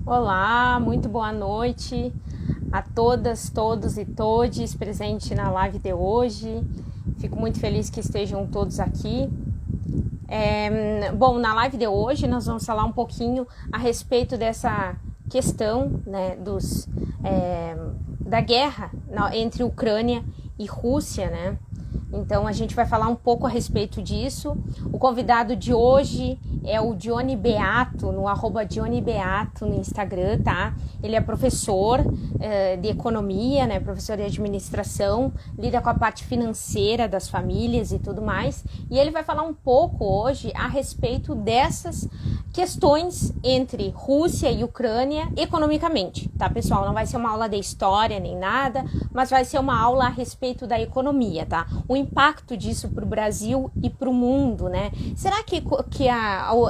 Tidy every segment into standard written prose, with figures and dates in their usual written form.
Olá, muito boa noite a todas, todos e todes presentes na live de hoje. Fico muito feliz que estejam todos aqui. Bom, na live de hoje nós vamos falar um pouquinho a respeito dessa questão, né, da guerra entre Ucrânia e Rússia, né? Então a gente vai falar um pouco a respeito disso. O convidado de hoje é o Johnny Beato, no @JohnnyBeato no Instagram, tá? Ele é professor de economia, né? Professor de administração, lida com a parte financeira das famílias e tudo mais. E ele vai falar um pouco hoje a respeito dessas questões entre Rússia e Ucrânia economicamente, tá, pessoal? Não vai ser uma aula de história nem nada, mas vai ser uma aula a respeito da economia, tá? O impacto disso para o Brasil e para o mundo, né? Será que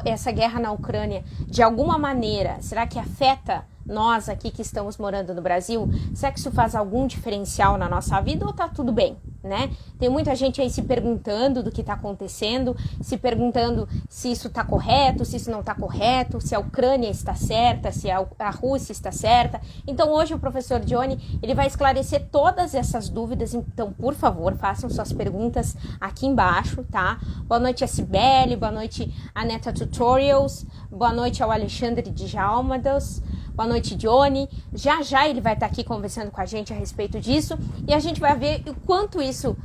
essa guerra na Ucrânia, de alguma maneira, será que afeta nós aqui que estamos morando no Brasil? Será que isso faz algum diferencial na nossa vida ou tá tudo bem, né? Tem muita gente aí se perguntando do que está acontecendo, se perguntando se isso está correto, se isso não está correto, se a Ucrânia está certa, se a Rússia está certa. Então hoje o professor Johnny, ele vai esclarecer todas essas dúvidas, então por favor, façam suas perguntas aqui embaixo, tá? Boa noite a Cibele, boa noite a Neta Tutorials, boa noite ao Alexandre Djalmados. Boa noite, Johnny. Já ele vai estar aqui conversando com a gente a respeito disso e a gente vai ver o quanto isso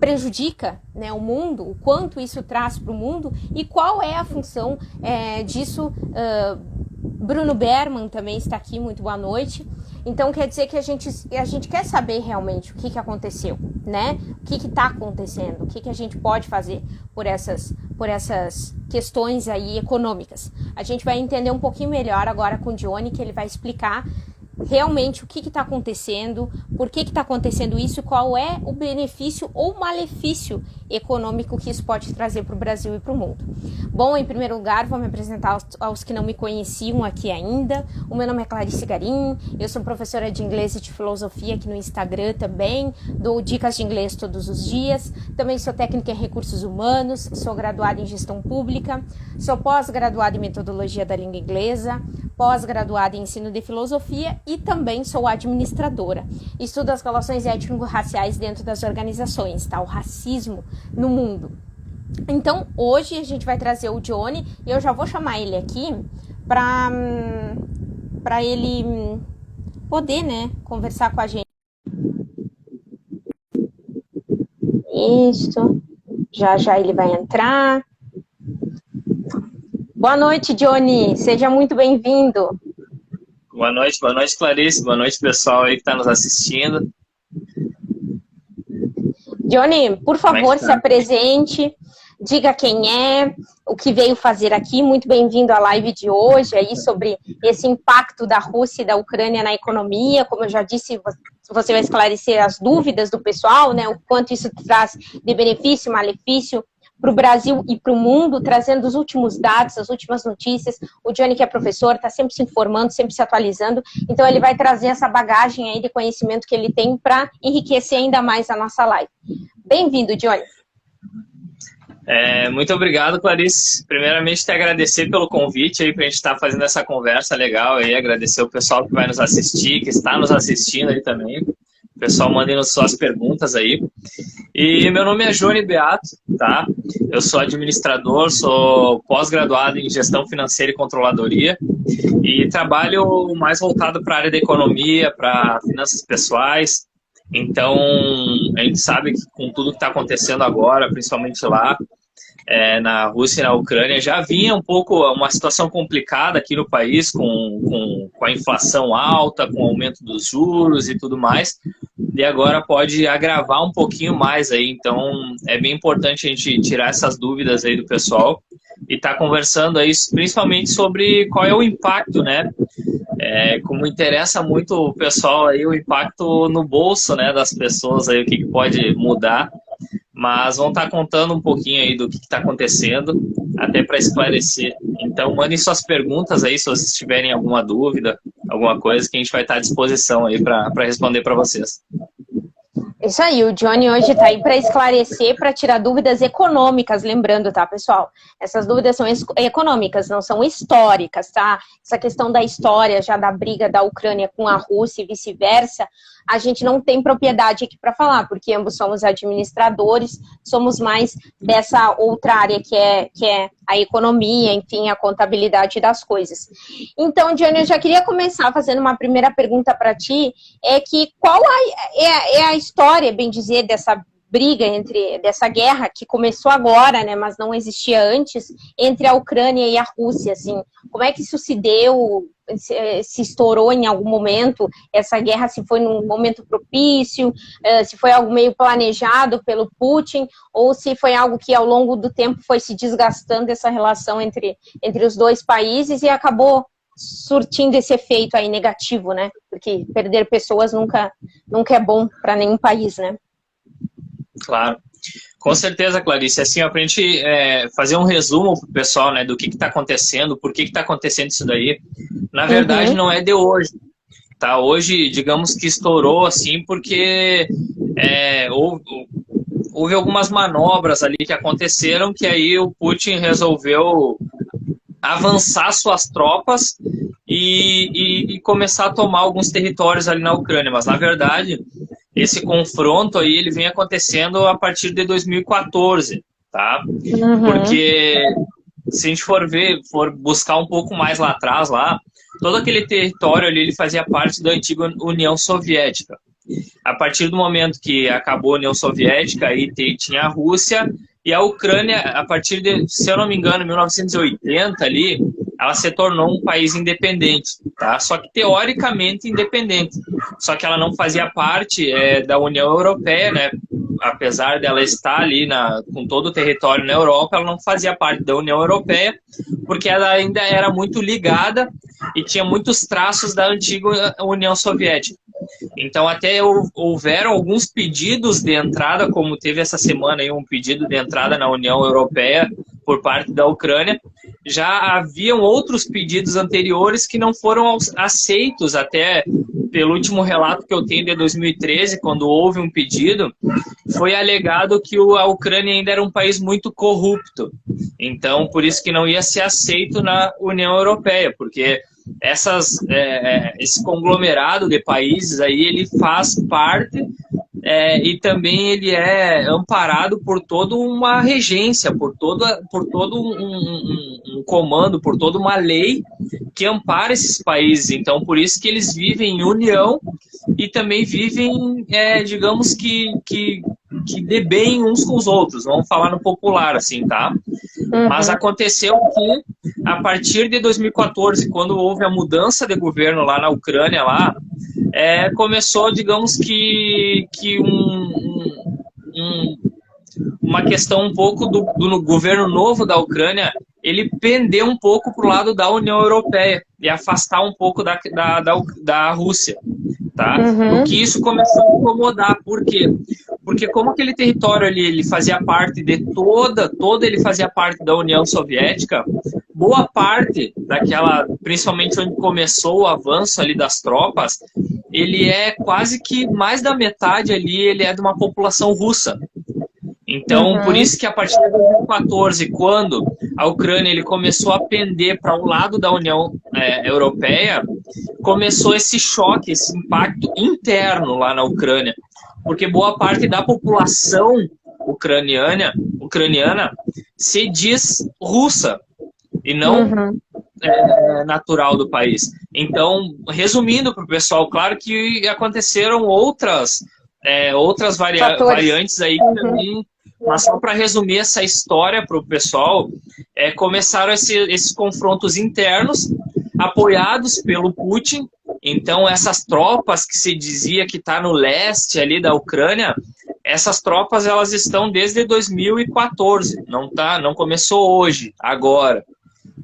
prejudica, né, o mundo, o quanto isso traz para o mundo e qual é a função disso. Bruno Berman também está aqui, muito boa noite. Então quer dizer que a gente quer saber realmente o que aconteceu, né? O que está acontecendo, o que a gente pode fazer por essas questões aí econômicas. A gente vai entender um pouquinho melhor agora com o Johnny, que ele vai explicar realmente o que está acontecendo, por que está acontecendo isso, qual é o benefício ou malefício econômico que isso pode trazer para o Brasil e para o mundo. Bom, em primeiro lugar, vou me apresentar aos que não me conheciam aqui ainda. O meu nome é Clarice Garim, eu sou professora de inglês e de filosofia aqui no Instagram também, dou dicas de inglês todos os dias, também sou técnica em recursos humanos, sou graduada em gestão pública, sou pós-graduada em metodologia da língua inglesa, pós-graduada em ensino de filosofia e também sou administradora. Estudo as relações étnico-raciais dentro das organizações, tá? O racismo no mundo. Então, hoje a gente vai trazer o Johnny e eu já vou chamar ele aqui para ele poder, né, conversar com a gente. Isso. Já ele vai entrar. Boa noite, Johnny. Seja muito bem-vindo. Boa noite, Clarice. Boa noite, pessoal aí que está nos assistindo. Johnny, por favor, se apresente, diga quem é, o que veio fazer aqui. Muito bem-vindo à live de hoje aí sobre esse impacto da Rússia e da Ucrânia na economia. Como eu já disse, você vai esclarecer as dúvidas do pessoal, né? O quanto isso traz de benefício, malefício para o Brasil e para o mundo, trazendo os últimos dados, as últimas notícias. O Johnny, que é professor, está sempre se informando, sempre se atualizando, então ele vai trazer essa bagagem aí de conhecimento que ele tem para enriquecer ainda mais a nossa live. Bem-vindo, Johnny. Muito obrigado, Clarice. Primeiramente, te agradecer pelo convite aí para a gente estar fazendo essa conversa legal aí, agradecer o pessoal que vai nos assistir, que está nos assistindo aí também. O pessoal mandem suas perguntas aí. E meu nome é Johnny Beato, tá? Eu sou administrador, sou pós-graduado em gestão financeira e controladoria e trabalho mais voltado para a área da economia, para finanças pessoais. Então, a gente sabe que com tudo que está acontecendo agora, principalmente lá na Rússia e na Ucrânia, já vinha um pouco uma situação complicada aqui no país, com a inflação alta, com o aumento dos juros e tudo mais, e agora pode agravar um pouquinho mais aí. Então, é bem importante a gente tirar essas dúvidas aí do pessoal e estar conversando aí, principalmente sobre qual é o impacto, né? Como interessa muito o pessoal aí, o impacto no bolso, né, das pessoas aí, o que pode mudar. Mas vão estar contando um pouquinho aí do que está acontecendo, até para esclarecer. Então, mandem suas perguntas aí, se vocês tiverem alguma dúvida, alguma coisa, que a gente vai estar à disposição aí para responder para vocês. Isso aí, o Johnny hoje está aí para esclarecer, para tirar dúvidas econômicas, lembrando, tá, pessoal? Essas dúvidas são econômicas, não são históricas, tá? Essa questão da história, já da briga da Ucrânia com a Rússia e vice-versa, a gente não tem propriedade aqui para falar, porque ambos somos administradores, somos mais dessa outra área que é a economia, enfim, a contabilidade das coisas. Então, Johnny, eu já queria começar fazendo uma primeira pergunta para ti, é que qual é a história, bem dizer, dessa briga dessa guerra que começou agora, né, mas não existia antes, entre a Ucrânia e a Rússia, assim, como é que isso se deu, se estourou em algum momento, essa guerra, se foi num momento propício, se foi algo meio planejado pelo Putin, ou se foi algo que ao longo do tempo foi se desgastando essa relação entre os dois países e acabou surtindo esse efeito aí negativo, né? Porque perder pessoas nunca é bom para nenhum país, né? Claro. Com certeza, Clarice. Assim, para a gente fazer um resumo para o pessoal, né, do que está acontecendo, por que está acontecendo isso daí, na verdade não é de hoje. Tá? Hoje, digamos que estourou assim porque houve algumas manobras ali que aconteceram que aí o Putin resolveu avançar suas tropas e começar a tomar alguns territórios ali na Ucrânia. Mas, na verdade, esse confronto aí ele vem acontecendo a partir de 2014, tá? Porque se a gente for buscar um pouco mais lá atrás, todo aquele território ali ele fazia parte da antiga União Soviética. A partir do momento que acabou a União Soviética, aí tinha a Rússia e a Ucrânia, a partir de, se eu não me engano, 1980 ali, ela se tornou um país independente, tá? Só que teoricamente independente. Só que ela não fazia parte da União Europeia, né? Apesar dela estar ali com todo o território na Europa, ela não fazia parte da União Europeia, porque ela ainda era muito ligada e tinha muitos traços da antiga União Soviética. Então, até houveram alguns pedidos de entrada, como teve essa semana aí um pedido de entrada na União Europeia por parte da Ucrânia. Já haviam outros pedidos anteriores que não foram aceitos, até pelo último relato que eu tenho de 2013, quando houve um pedido, foi alegado que a Ucrânia ainda era um país muito corrupto. Então, por isso que não ia ser aceito na União Europeia, porque esse conglomerado de países aí, ele faz parte e também ele é amparado por toda uma regência, por todo um comando, por toda uma lei que ampara esses países. Então, por isso que eles vivem em união e também vivem, digamos que de bem uns com os outros. Vamos falar no popular, assim, tá? Mas aconteceu que, a partir de 2014, quando houve a mudança de governo lá na Ucrânia, começou, digamos que uma questão um pouco do governo novo da Ucrânia, ele pender um pouco para o lado da União Europeia e afastar um pouco da Rússia. Tá? O que isso começou a incomodar. Por quê? Porque como aquele território ali, ele fazia parte de ele fazia parte da União Soviética, boa parte daquela, principalmente onde começou o avanço ali das tropas, ele é quase que mais da metade ali, ele é de uma população russa. Então, por isso que a partir de 2014, quando a Ucrânia ele começou a pender para o lado da União Europeia, começou esse choque, esse impacto interno lá na Ucrânia, porque boa parte da população ucraniana se diz russa e não natural do país. Então, resumindo para o pessoal, claro que aconteceram outras variantes aí que também. Mas só para resumir essa história para o pessoal, começaram esses confrontos internos apoiados pelo Putin. Então essas tropas que se dizia que está no leste ali da Ucrânia, essas tropas elas estão desde 2014, não começou hoje, agora.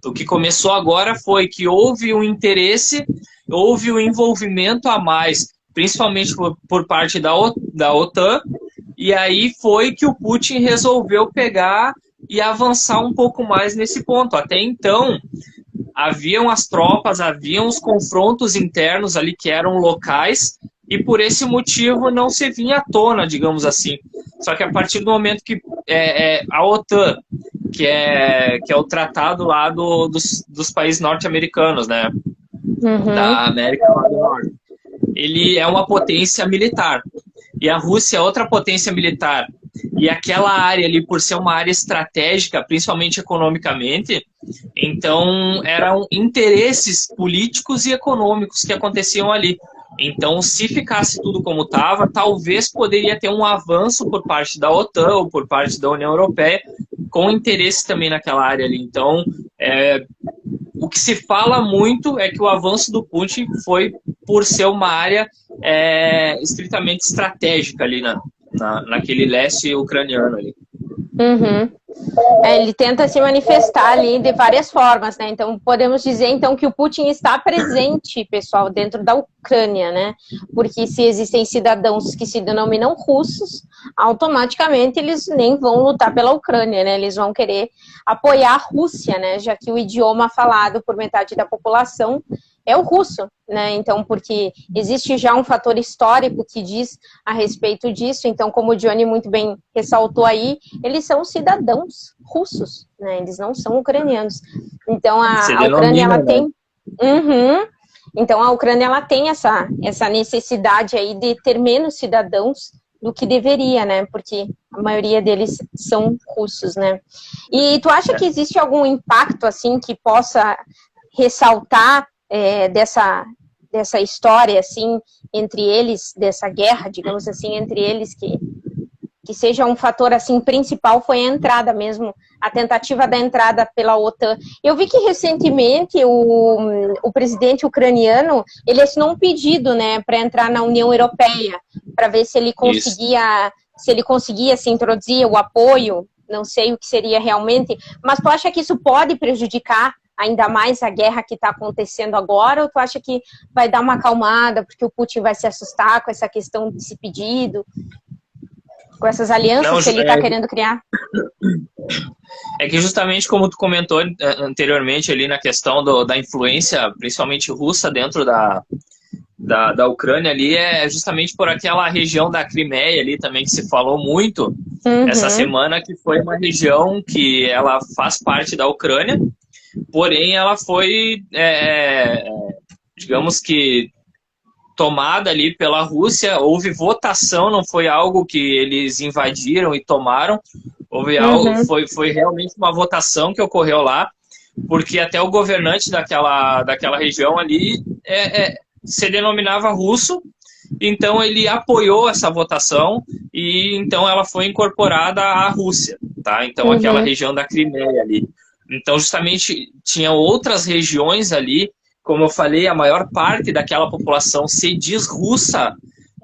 O que começou agora foi que houve um interesse, houve um envolvimento a mais, principalmente por parte da OTAN. E aí foi que o Putin resolveu pegar e avançar um pouco mais nesse ponto. Até então, haviam as tropas, haviam os confrontos internos ali que eram locais, e por esse motivo não se vinha à tona, digamos assim. Só que a partir do momento que a OTAN, que é o tratado lá dos países norte-americanos, né, da América lá do Norte, ele é uma potência militar. E a Rússia é outra potência militar. E aquela área ali, por ser uma área estratégica, principalmente economicamente, então eram interesses políticos e econômicos que aconteciam ali. Então, se ficasse tudo como estava, talvez poderia ter um avanço por parte da OTAN ou por parte da União Europeia, com interesse também naquela área ali. Então, o que se fala muito é que o avanço do Putin foi por ser uma área estritamente estratégica ali naquele leste ucraniano ali. Uhum. Ele tenta se manifestar ali de várias formas, né? Então, podemos dizer, então, que o Putin está presente, pessoal, dentro da Ucrânia, né? Porque se existem cidadãos que se denominam russos, automaticamente eles nem vão lutar pela Ucrânia, né? Eles vão querer apoiar a Rússia, né? Já que o idioma falado por metade da população é o russo, né? Então, porque existe já um fator histórico que diz a respeito disso. Então, como o Johnny muito bem ressaltou aí, eles são cidadãos russos, né? Eles não são ucranianos. Então, a Ucrânia, ela tem... Então, a Ucrânia, ela tem essa necessidade aí de ter menos cidadãos do que deveria, né? Porque a maioria deles são russos, né? E tu acha que existe algum impacto, assim, que possa ressaltar dessa história, assim, entre eles, dessa guerra, digamos assim, entre eles, que seja um fator, assim, principal, foi a entrada mesmo, a tentativa da entrada pela OTAN. Eu vi que recentemente o presidente ucraniano, ele assinou um pedido, né, para entrar na União Europeia, para ver se ele conseguia se introduzir o apoio, não sei o que seria realmente, mas tu acha que isso pode prejudicar ainda mais a guerra que está acontecendo agora, ou tu acha que vai dar uma acalmada, porque o Putin vai se assustar com essa questão desse pedido, com essas alianças que ele está querendo criar? É que justamente como tu comentou anteriormente ali na questão da influência, principalmente russa, dentro da Ucrânia ali, é justamente por aquela região da Crimeia ali também que se falou muito essa semana, que foi uma região que ela faz parte da Ucrânia, porém ela foi, digamos que, tomada ali pela Rússia. Houve votação, não foi algo que eles invadiram e tomaram, houve algo, foi realmente uma votação que ocorreu lá, porque até o governante daquela região ali se denominava russo, então ele apoiou essa votação e então ela foi incorporada à Rússia, tá? Então aquela região da Crimeia ali. Então justamente tinha outras regiões ali, como eu falei, a maior parte daquela população se diz russa,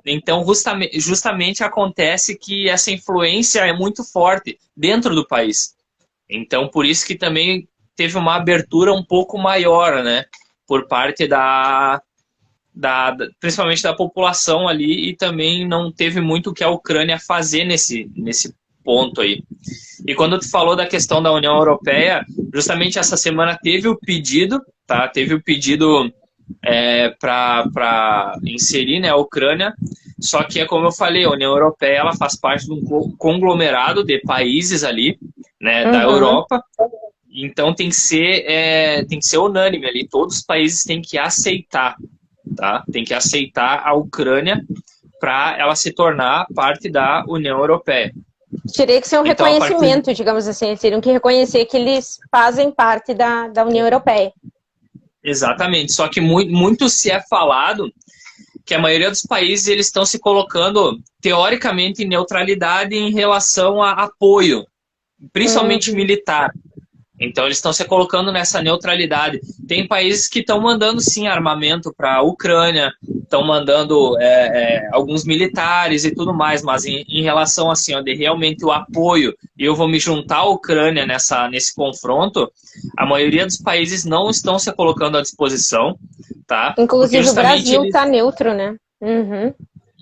então justamente acontece que essa influência é muito forte dentro do país. Então por isso que também teve uma abertura um pouco maior, né, por parte principalmente da população ali, e também não teve muito o que a Ucrânia fazer nesse ponto aí. E quando tu falou da questão da União Europeia, justamente essa semana teve o pedido, tá? Teve o pedido para inserir, né, a Ucrânia, só que é como eu falei, a União Europeia ela faz parte de um conglomerado de países ali, né, da Europa, então tem que ser unânime ali, todos os países têm que aceitar, tá? Tem que aceitar a Ucrânia para ela se tornar parte da União Europeia. Teria que ser um reconhecimento, digamos assim, eles teriam que reconhecer que eles fazem parte da União Europeia. Exatamente, só que muito se é falado que a maioria dos países eles estão se colocando, teoricamente, em neutralidade em relação a apoio, principalmente militar. Então eles estão se colocando nessa neutralidade. Tem países que estão mandando sim armamento para a Ucrânia, estão mandando alguns militares e tudo mais, mas em relação assim, de realmente o apoio, e eu vou me juntar à Ucrânia nesse confronto, a maioria dos países não estão se colocando à disposição, tá? Inclusive o Brasil está neutro, né?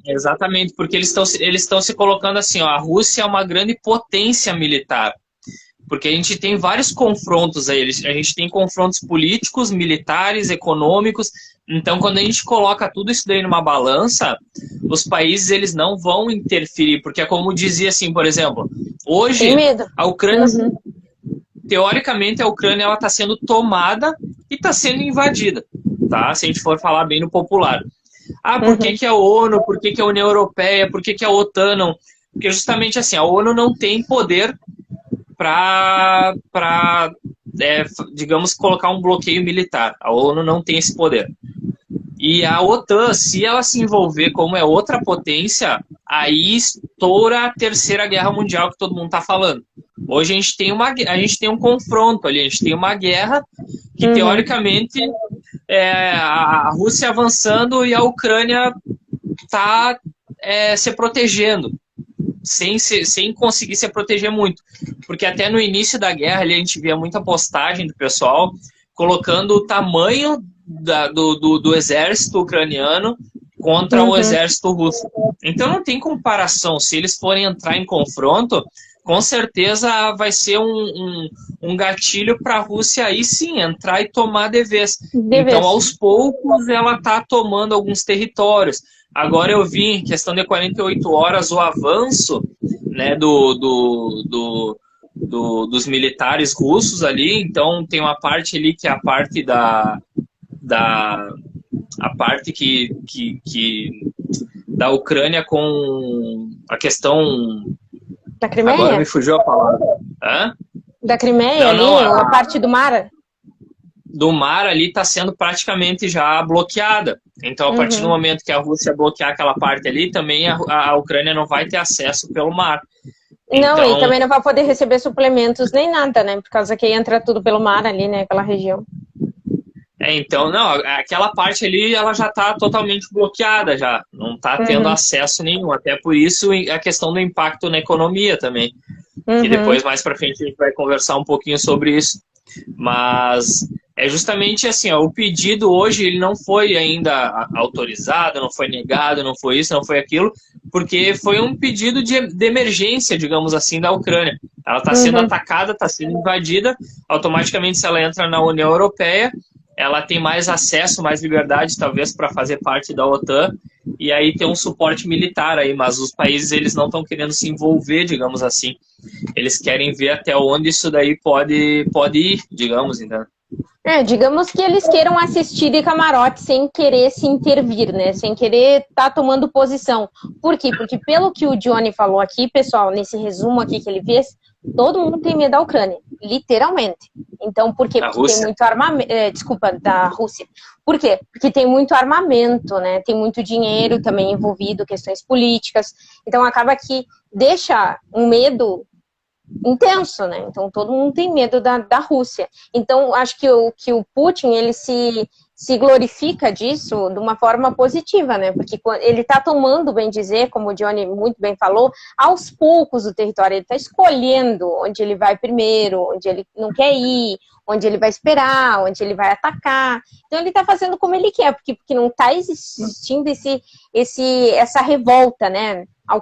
Exatamente, porque eles estão se colocando assim, a Rússia é uma grande potência militar. Porque a gente tem vários confrontos aí, a gente tem confrontos políticos, militares, econômicos. Então, quando a gente coloca tudo isso daí numa balança, os países eles não vão interferir, porque é como dizia assim, por exemplo, hoje a Ucrânia, teoricamente a Ucrânia ela está sendo tomada e está sendo invadida, tá? Se a gente for falar bem no popular. Por que a ONU, por que a União Europeia, por que a OTAN não? Porque justamente assim, a ONU não tem poder para, digamos, colocar um bloqueio militar. A ONU não tem esse poder. E a OTAN, se ela se envolver como é outra potência, aí estoura a Terceira Guerra Mundial que todo mundo está falando. Hoje a gente tem um confronto ali, a gente tem uma guerra que, teoricamente, a Rússia avançando e a Ucrânia está se protegendo. Sem conseguir se proteger muito. Porque até no início da guerra ali, a gente via muita postagem do pessoal colocando o tamanho do exército ucraniano contra o exército russo. Então não tem comparação. Se eles forem entrar em confronto, com certeza vai ser um gatilho para a Rússia aí sim entrar e tomar de vez. Então, aos poucos, ela está tomando alguns territórios. Agora eu vi, em questão de 48 horas, o avanço, né, dos militares russos ali. Então tem uma parte ali que é a parte a parte da Ucrânia com a questão da Crimeia? Agora me fugiu a palavra. Hã? Da Crimeia não, ali, a parte do mar? Do mar ali está sendo praticamente já bloqueada. Então, a partir do momento que a Rússia bloquear aquela parte ali, também a Ucrânia não vai ter acesso pelo mar. Não, então, e também não vai poder receber suplementos nem nada, né? Por causa que entra tudo pelo mar ali, né? Aquela região. Então, não, aquela parte ali, ela já está totalmente bloqueada já. Não está tendo acesso nenhum. Até por isso, a questão do impacto na economia também. E depois, mais para frente, a gente vai conversar um pouquinho sobre isso. Mas é justamente assim, ó, o pedido hoje ele não foi ainda autorizado, não foi negado, não foi isso, não foi aquilo, porque foi um pedido de emergência, digamos assim, da Ucrânia. Ela está sendo atacada, está sendo invadida, automaticamente se ela entra na União Europeia, ela tem mais acesso, mais liberdade, talvez, para fazer parte da OTAN, e aí tem um suporte militar aí, mas os países eles não estão querendo se envolver, digamos assim. Eles querem ver até onde isso daí pode ir, digamos, então. Digamos que eles queiram assistir de camarote sem querer se intervir, né? Sem querer estar tomando posição. Por quê? Porque pelo que o Johnny falou aqui, pessoal, nesse resumo aqui que ele fez, todo mundo tem medo da Ucrânia, literalmente. Então, por quê? Porque tem muito armamento, desculpa, da Rússia. Por quê? Porque tem muito armamento, né? Tem muito dinheiro também envolvido, questões políticas. Então, acaba que deixa um medo intenso, né? Então todo mundo tem medo da Rússia. Então acho que o Putin ele se glorifica disso de uma forma positiva, né? Porque ele está tomando, bem dizer, como o Johnny muito bem falou, aos poucos o território. Ele está escolhendo onde ele vai primeiro, onde ele não quer ir, onde ele vai esperar, onde ele vai atacar. Então ele está fazendo como ele quer, porque não está existindo essa revolta, né? A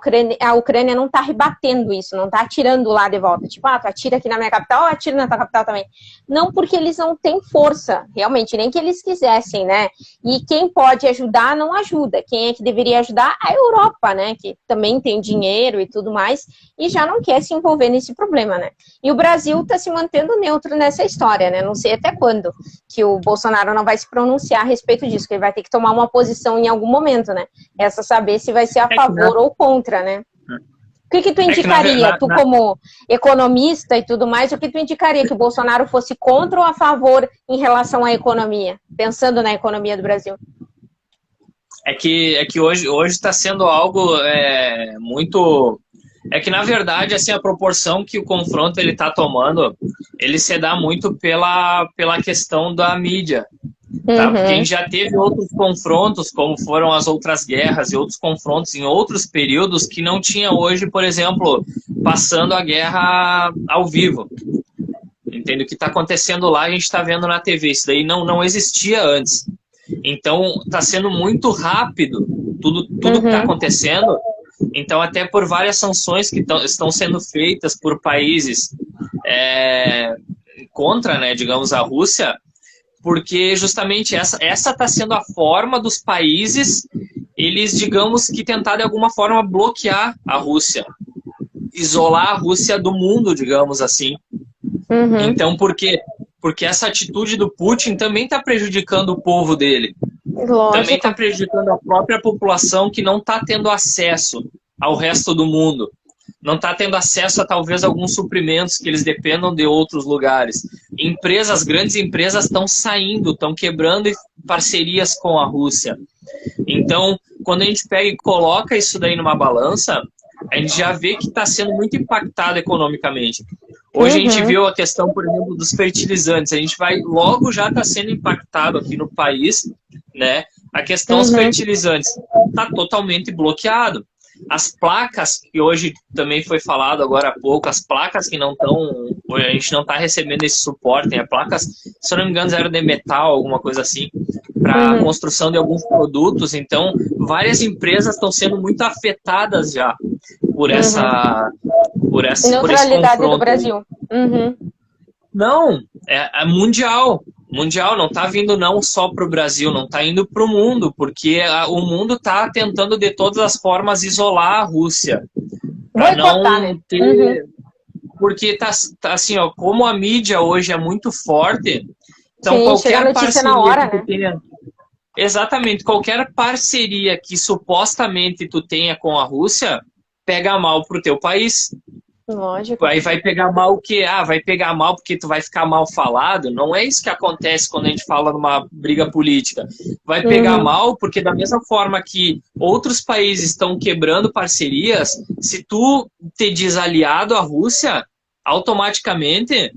Ucrânia não está rebatendo isso, não está atirando lá de volta. Tipo, tu atira aqui na minha capital, eu atiro na tua capital também. Não, porque eles não têm força, realmente, nem que eles quisessem, né? E quem pode ajudar, não ajuda. Quem é que deveria ajudar? A Europa, né? Que também tem dinheiro e tudo mais, e já não quer se envolver nesse problema, né? E o Brasil está se mantendo neutro nessa história, né? Não sei até quando que o Bolsonaro não vai se pronunciar a respeito disso, que ele vai ter que tomar uma posição em algum momento, né? Essa saber se vai ser a favor ou contra, né? O que tu indicaria, tu como economista e tudo mais, o que tu indicaria que o Bolsonaro fosse contra ou a favor em relação à economia, pensando na economia do Brasil? É que hoje está sendo algo muito... É que, na verdade, assim, a proporção que o confronto ele está tomando, ele se dá muito pela questão da mídia. Tá? Porque a gente já teve outros confrontos, como foram as outras guerras e outros confrontos em outros períodos que não tinha hoje, por exemplo, passando a guerra ao vivo. Entende? O que está acontecendo lá, a gente está vendo na TV. Isso daí não existia antes. Então, está sendo muito rápido tudo que está acontecendo. Então, até por várias sanções que estão sendo feitas por países contra, né, digamos, a Rússia, porque justamente essa está sendo a forma dos países, eles, digamos, que tentar de alguma forma bloquear a Rússia, isolar a Rússia do mundo, digamos assim. Então, por quê? Porque essa atitude do Putin também está prejudicando o povo dele. Lógico. Também está prejudicando a própria população que não está tendo acesso ao resto do mundo. Não está tendo acesso a talvez alguns suprimentos que eles dependam de outros lugares. Grandes empresas estão saindo, estão quebrando parcerias com a Rússia. Então, quando a gente pega e coloca isso daí numa balança, a gente já vê que está sendo muito impactado economicamente. Hoje a gente viu a questão, por exemplo, dos fertilizantes. A gente logo já está sendo impactado aqui no país, né? A questão dos fertilizantes está totalmente bloqueado. As placas, que hoje também foi falado agora há pouco, as placas que não estão, a gente não está recebendo esse suporte, né? Placas, se eu não me engano, eram de metal, alguma coisa assim, para a construção de alguns produtos. Então, várias empresas estão sendo muito afetadas já por esse neutralidade confronto do Brasil. Não, é mundial. Mundial, não está vindo não só para o Brasil, não está indo para o mundo, porque o mundo está tentando de todas as formas isolar a Rússia. Para não ter... Porque tá assim, ó, como a mídia hoje é muito forte, então sim, qualquer parceria na hora, que tu tenha... Exatamente, qualquer parceria que supostamente tu tenha com a Rússia, pega mal pro teu país. Lógico. Aí vai pegar mal o quê? Vai pegar mal porque tu vai ficar mal falado? Não é isso que acontece quando a gente fala numa briga política. Vai pegar mal porque da mesma forma que outros países estão quebrando parcerias, se tu te diz aliado à Rússia, automaticamente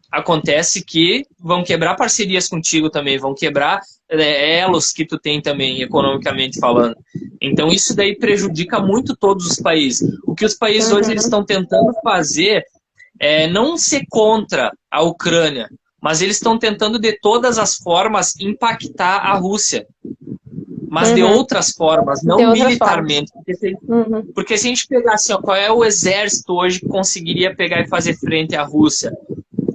acontece que vão quebrar parcerias contigo também, vão quebrar elos que tu tem também, economicamente falando. Então isso daí prejudica muito todos os países. O que os países hoje eles estão tentando fazer é não ser contra a Ucrânia, mas eles estão tentando de todas as formas impactar a Rússia. Mas de outras formas, não militarmente. Porque se a gente pegar assim, ó, qual é o exército hoje que conseguiria pegar e fazer frente à Rússia?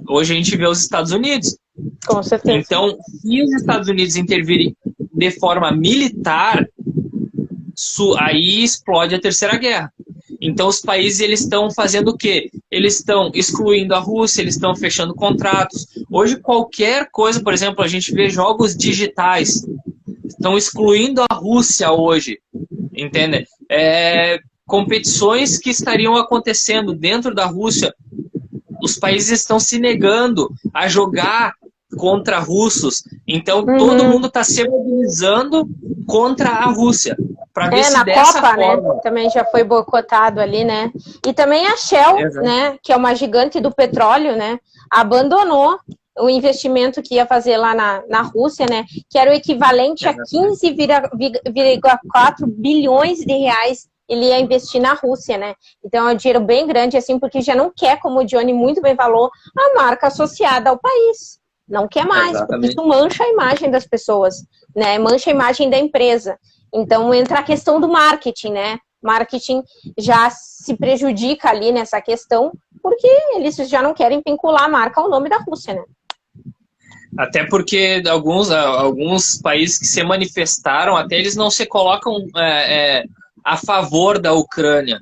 Hoje a gente vê os Estados Unidos. Com certeza. Então, se os Estados Unidos intervirem de forma militar, aí explode a Terceira Guerra. Então, os países eles estão fazendo o quê? Eles estão excluindo a Rússia, eles estão fechando contratos. Hoje, qualquer coisa, por exemplo, a gente vê jogos digitais, estão excluindo a Rússia hoje, entende? Competições que estariam acontecendo dentro da Rússia, os países estão se negando a jogar contra russos. Então, todo mundo está se mobilizando contra a Rússia. Para ver se na dessa Copa, forma... né? Também já foi boicotado ali, né? E também a Shell, né? Que é uma gigante do petróleo, né? Abandonou o investimento que ia fazer lá na Rússia, né? Que era o equivalente a 15,4 bilhões de reais ele ia investir na Rússia, né? Então é um dinheiro bem grande, assim, porque já não quer, como o Johnny muito bem falou, a marca associada ao país. Não quer mais, porque isso mancha a imagem das pessoas, né? Mancha a imagem da empresa. Então entra a questão do marketing, né? Marketing já se prejudica ali nessa questão, porque eles já não querem vincular a marca ao nome da Rússia, né? Até porque alguns países que se manifestaram, até eles não se colocam a favor da Ucrânia.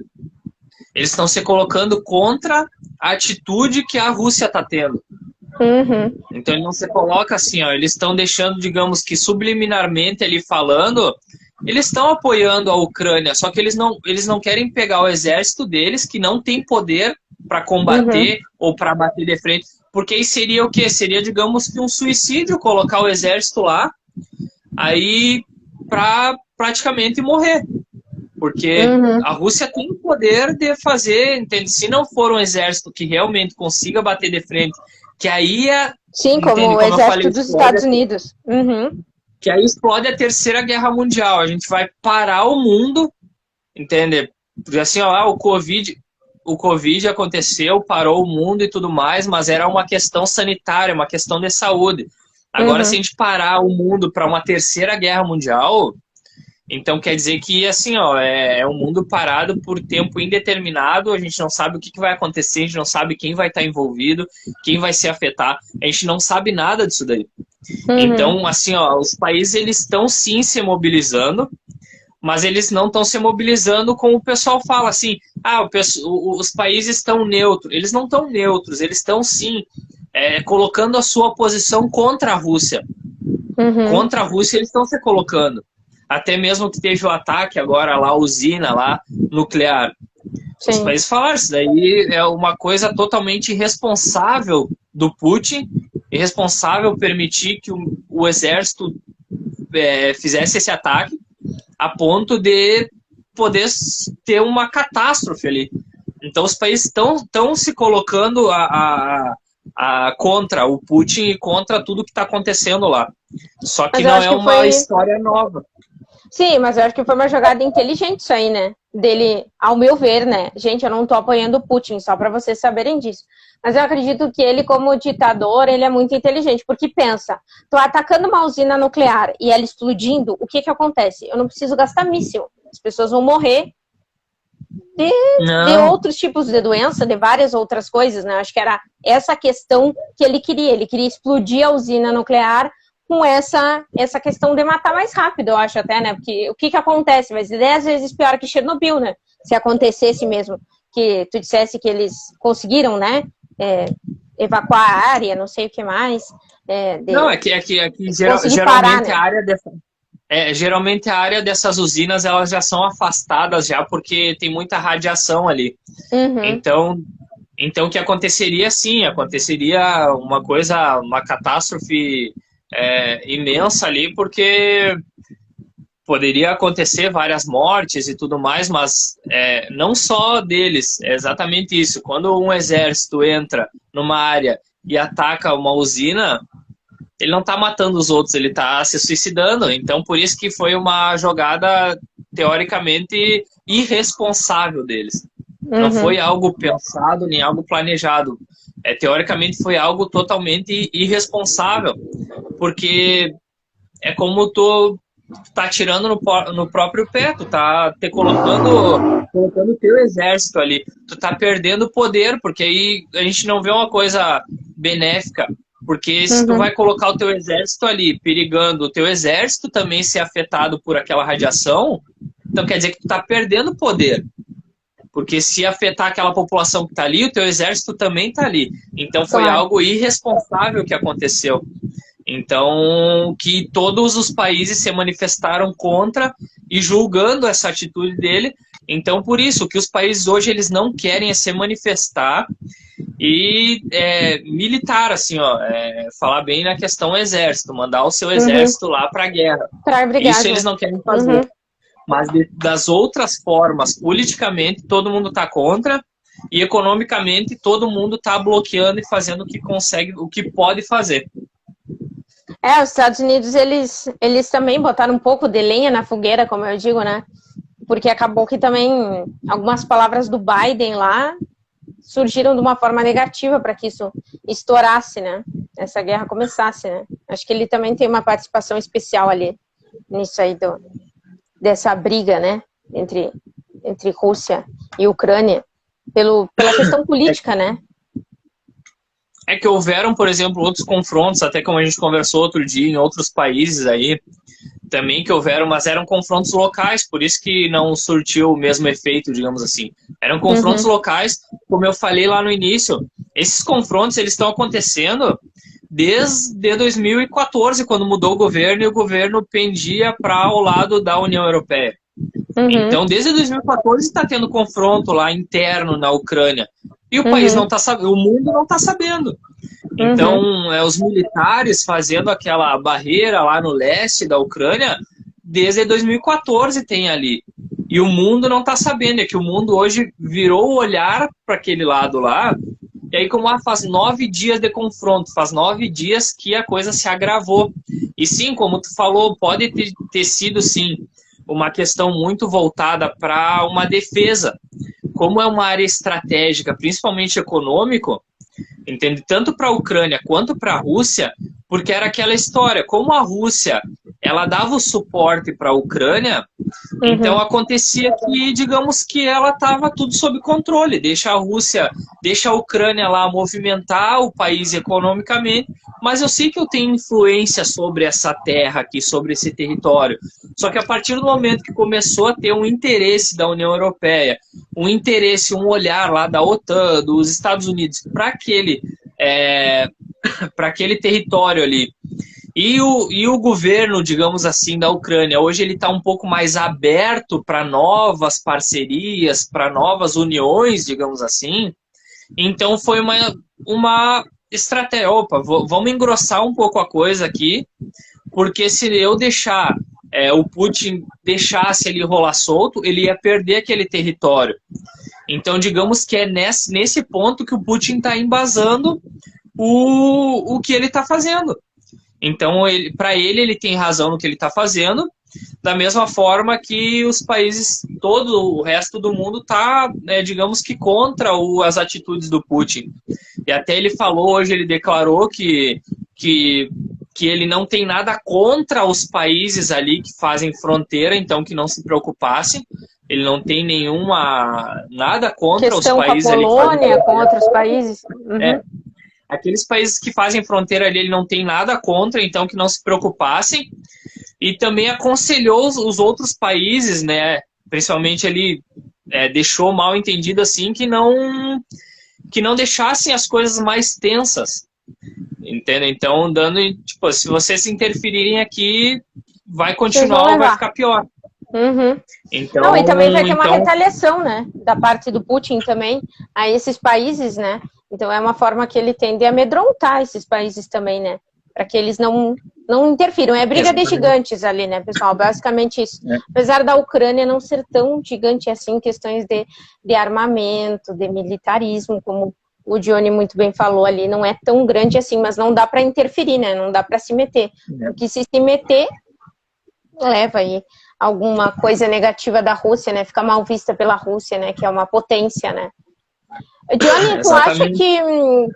Eles estão se colocando contra a atitude que a Rússia está tendo. Então ele não se coloca assim, ó, eles estão deixando, digamos que subliminarmente ali falando, eles estão apoiando a Ucrânia, só que eles não querem pegar o exército deles, que não tem poder para combater ou para bater de frente, porque aí seria o quê? Seria, digamos que um suicídio colocar o exército lá, aí para praticamente morrer. Porque a Rússia tem o poder de fazer, entende? Se não for um exército que realmente consiga bater de frente, que aí sim, como o exército dos Estados Unidos. Que aí explode a Terceira Guerra Mundial. A gente vai parar o mundo, entende? Porque assim, ó, o Covid aconteceu, parou o mundo e tudo mais, mas era uma questão sanitária, uma questão de saúde. Agora, se a gente parar o mundo para uma Terceira Guerra Mundial, Então quer dizer que assim, ó, é um mundo parado por tempo indeterminado, a gente não sabe o que vai acontecer, a gente não sabe quem vai estar envolvido, quem vai se afetar, a gente não sabe nada disso daí. Então, assim, ó, os países eles estão sim se mobilizando, mas eles não estão se mobilizando como o pessoal fala, assim, os países estão neutros. Eles não estão neutros, eles estão sim colocando a sua posição contra a Rússia. Contra a Rússia eles estão se colocando. Até mesmo que teve o ataque agora lá, a usina lá, nuclear. Sim. Os países falaram, isso daí é uma coisa totalmente irresponsável do Putin, irresponsável permitir que o exército fizesse esse ataque, a ponto de poder ter uma catástrofe ali. Então os países estão se colocando contra o Putin e contra tudo que está acontecendo lá. Só que não é uma história nova. Sim, mas eu acho que foi uma jogada inteligente isso aí, né? Dele, ao meu ver, né? Gente, eu não tô apoiando o Putin, só para vocês saberem disso. Mas eu acredito que ele, como ditador, ele é muito inteligente. Porque pensa, tô atacando uma usina nuclear e ela explodindo, o que acontece? Eu não preciso gastar míssil. As pessoas vão morrer de outros tipos de doença, de várias outras coisas, né? Acho que era essa questão que ele queria. Ele queria explodir a usina nuclear com essa questão de matar mais rápido, eu acho até, né? Porque o que acontece? Mas 10 vezes pior que Chernobyl, né? Se acontecesse mesmo, que tu dissesse que eles conseguiram, né? Evacuar a área, não sei o que mais. Não, é que geralmente parar, né? Geralmente a área dessas usinas, elas já são afastadas já, porque tem muita radiação ali. Então o que aconteceria, sim, aconteceria uma catástrofe imensa ali, porque poderia acontecer várias mortes e tudo mais, mas não só deles, é exatamente isso. Quando um exército entra numa área e ataca uma usina, ele não está matando os outros, ele está se suicidando. Então, por isso que foi uma jogada, teoricamente, irresponsável deles. Não foi algo pensado, nem algo planejado. Teoricamente, foi algo totalmente irresponsável. Porque é como tu tá tirando no próprio pé, tu tá colocando o teu exército ali. Tu tá perdendo poder, porque aí a gente não vê uma coisa benéfica. Porque se tu vai colocar o teu exército ali, perigando o teu exército também ser afetado por aquela radiação, então quer dizer que tu tá perdendo poder. Porque se afetar aquela população que tá ali, o teu exército também tá ali. Então foi algo irresponsável que aconteceu. Então, que todos os países se manifestaram contra e julgando essa atitude dele. Então, por isso, que os países hoje eles não querem se manifestar e militar, assim, ó, falar bem na questão exército, mandar o seu exército lá para a guerra. Isso eles não querem fazer. Mas das outras formas, politicamente, todo mundo está contra e economicamente todo mundo está bloqueando e fazendo o que consegue, o que pode fazer. Os Estados Unidos, eles também botaram um pouco de lenha na fogueira, como eu digo, né? Porque acabou que também algumas palavras do Biden lá surgiram de uma forma negativa para que isso estourasse, né? Essa guerra começasse, né? Acho que ele também tem uma participação especial ali, nisso aí, dessa briga, né? Entre Rússia e Ucrânia, pela questão política, né? É que houveram, por exemplo, outros confrontos, até como a gente conversou outro dia, em outros países aí, também que houveram, mas eram confrontos locais, por isso que não surtiu o mesmo efeito, digamos assim. Eram confrontos locais, como eu falei lá no início. Esses confrontos, eles estão acontecendo desde 2014, quando mudou o governo e o governo pendia para o lado da União Europeia. Então, desde 2014 está tendo confronto lá interno na Ucrânia. E o país não está sabendo, o mundo não está sabendo. Então, os militares fazendo aquela barreira lá no leste da Ucrânia, desde 2014 tem ali. E o mundo não está sabendo, é que o mundo hoje virou o olhar para aquele lado lá, e aí como faz 9 dias de confronto, faz 9 dias que a coisa se agravou. E sim, como tu falou, pode ter sido sim uma questão muito voltada para uma defesa. Como é uma área estratégica, principalmente econômico, entende? Tanto para a Ucrânia quanto para a Rússia, porque era aquela história, como a Rússia ela dava o suporte para a Ucrânia, então acontecia que, digamos que ela estava tudo sob controle, deixa a Rússia, deixa a Ucrânia lá movimentar o país economicamente, mas eu sei que eu tenho influência sobre essa terra aqui, sobre esse território. Só que a partir do momento que começou a ter um interesse da União Europeia, um interesse, um olhar lá da OTAN, dos Estados Unidos, para aquele território ali, e o governo, digamos assim, da Ucrânia, hoje ele está um pouco mais aberto para novas parcerias, para novas uniões, digamos assim. Então foi uma estratégia. Opa, vamos engrossar um pouco a coisa aqui, porque se eu deixar, o Putin deixasse ele rolar solto, ele ia perder aquele território. Então, digamos que é nesse ponto que o Putin está embasando o que ele está fazendo. Então, para ele tem razão no que ele está fazendo, da mesma forma que os países, todo o resto do mundo está, digamos que, contra as atitudes do Putin. E até ele falou, hoje ele declarou que ele não tem nada contra os países ali que fazem fronteira, então que não se preocupassem. Ele não tem nada contra os países ali. Questão com a Polônia, com outros países. Aqueles países que fazem fronteira ali, ele não tem nada contra, então que não se preocupassem. E também aconselhou os outros países, né? Principalmente ele deixou mal entendido assim que não deixassem as coisas mais tensas. Entende? Então, tipo, se vocês se interferirem aqui, vai continuar ou vai ficar pior. Então, não, e também vai ter uma retaliação, né? Da parte do Putin também a esses países, né? Então é uma forma que ele tende a amedrontar esses países também, né? Para que eles não interfiram. É briga de gigantes ali, né, pessoal? Basicamente isso. Apesar da Ucrânia não ser tão gigante assim em questões de armamento, de militarismo, como o Johnny muito bem falou ali, não é tão grande assim, mas não dá para interferir, né? Não dá para se meter. Porque se meter, leva aí alguma coisa negativa da Rússia, né? Fica mal vista pela Rússia, né? Que é uma potência, né? Johnny,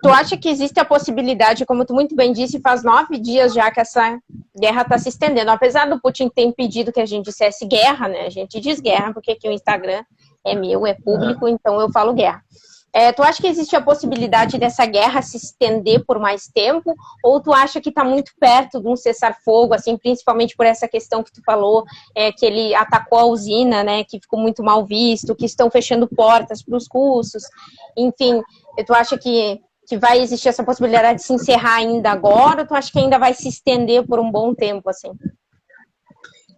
tu acha que existe a possibilidade, como tu muito bem disse, faz 9 dias já que essa guerra está se estendendo, apesar do Putin ter impedido que a gente dissesse guerra, né? A gente diz guerra, porque aqui o Instagram é meu, é público, então eu falo guerra. Tu acha que existe a possibilidade dessa guerra se estender por mais tempo? Ou tu acha que está muito perto de um cessar-fogo, assim, principalmente por essa questão que tu falou, que ele atacou a usina, né, que ficou muito mal visto, que estão fechando portas para os russos, enfim, tu acha que vai existir essa possibilidade de se encerrar ainda agora, ou tu acha que ainda vai se estender por um bom tempo, assim?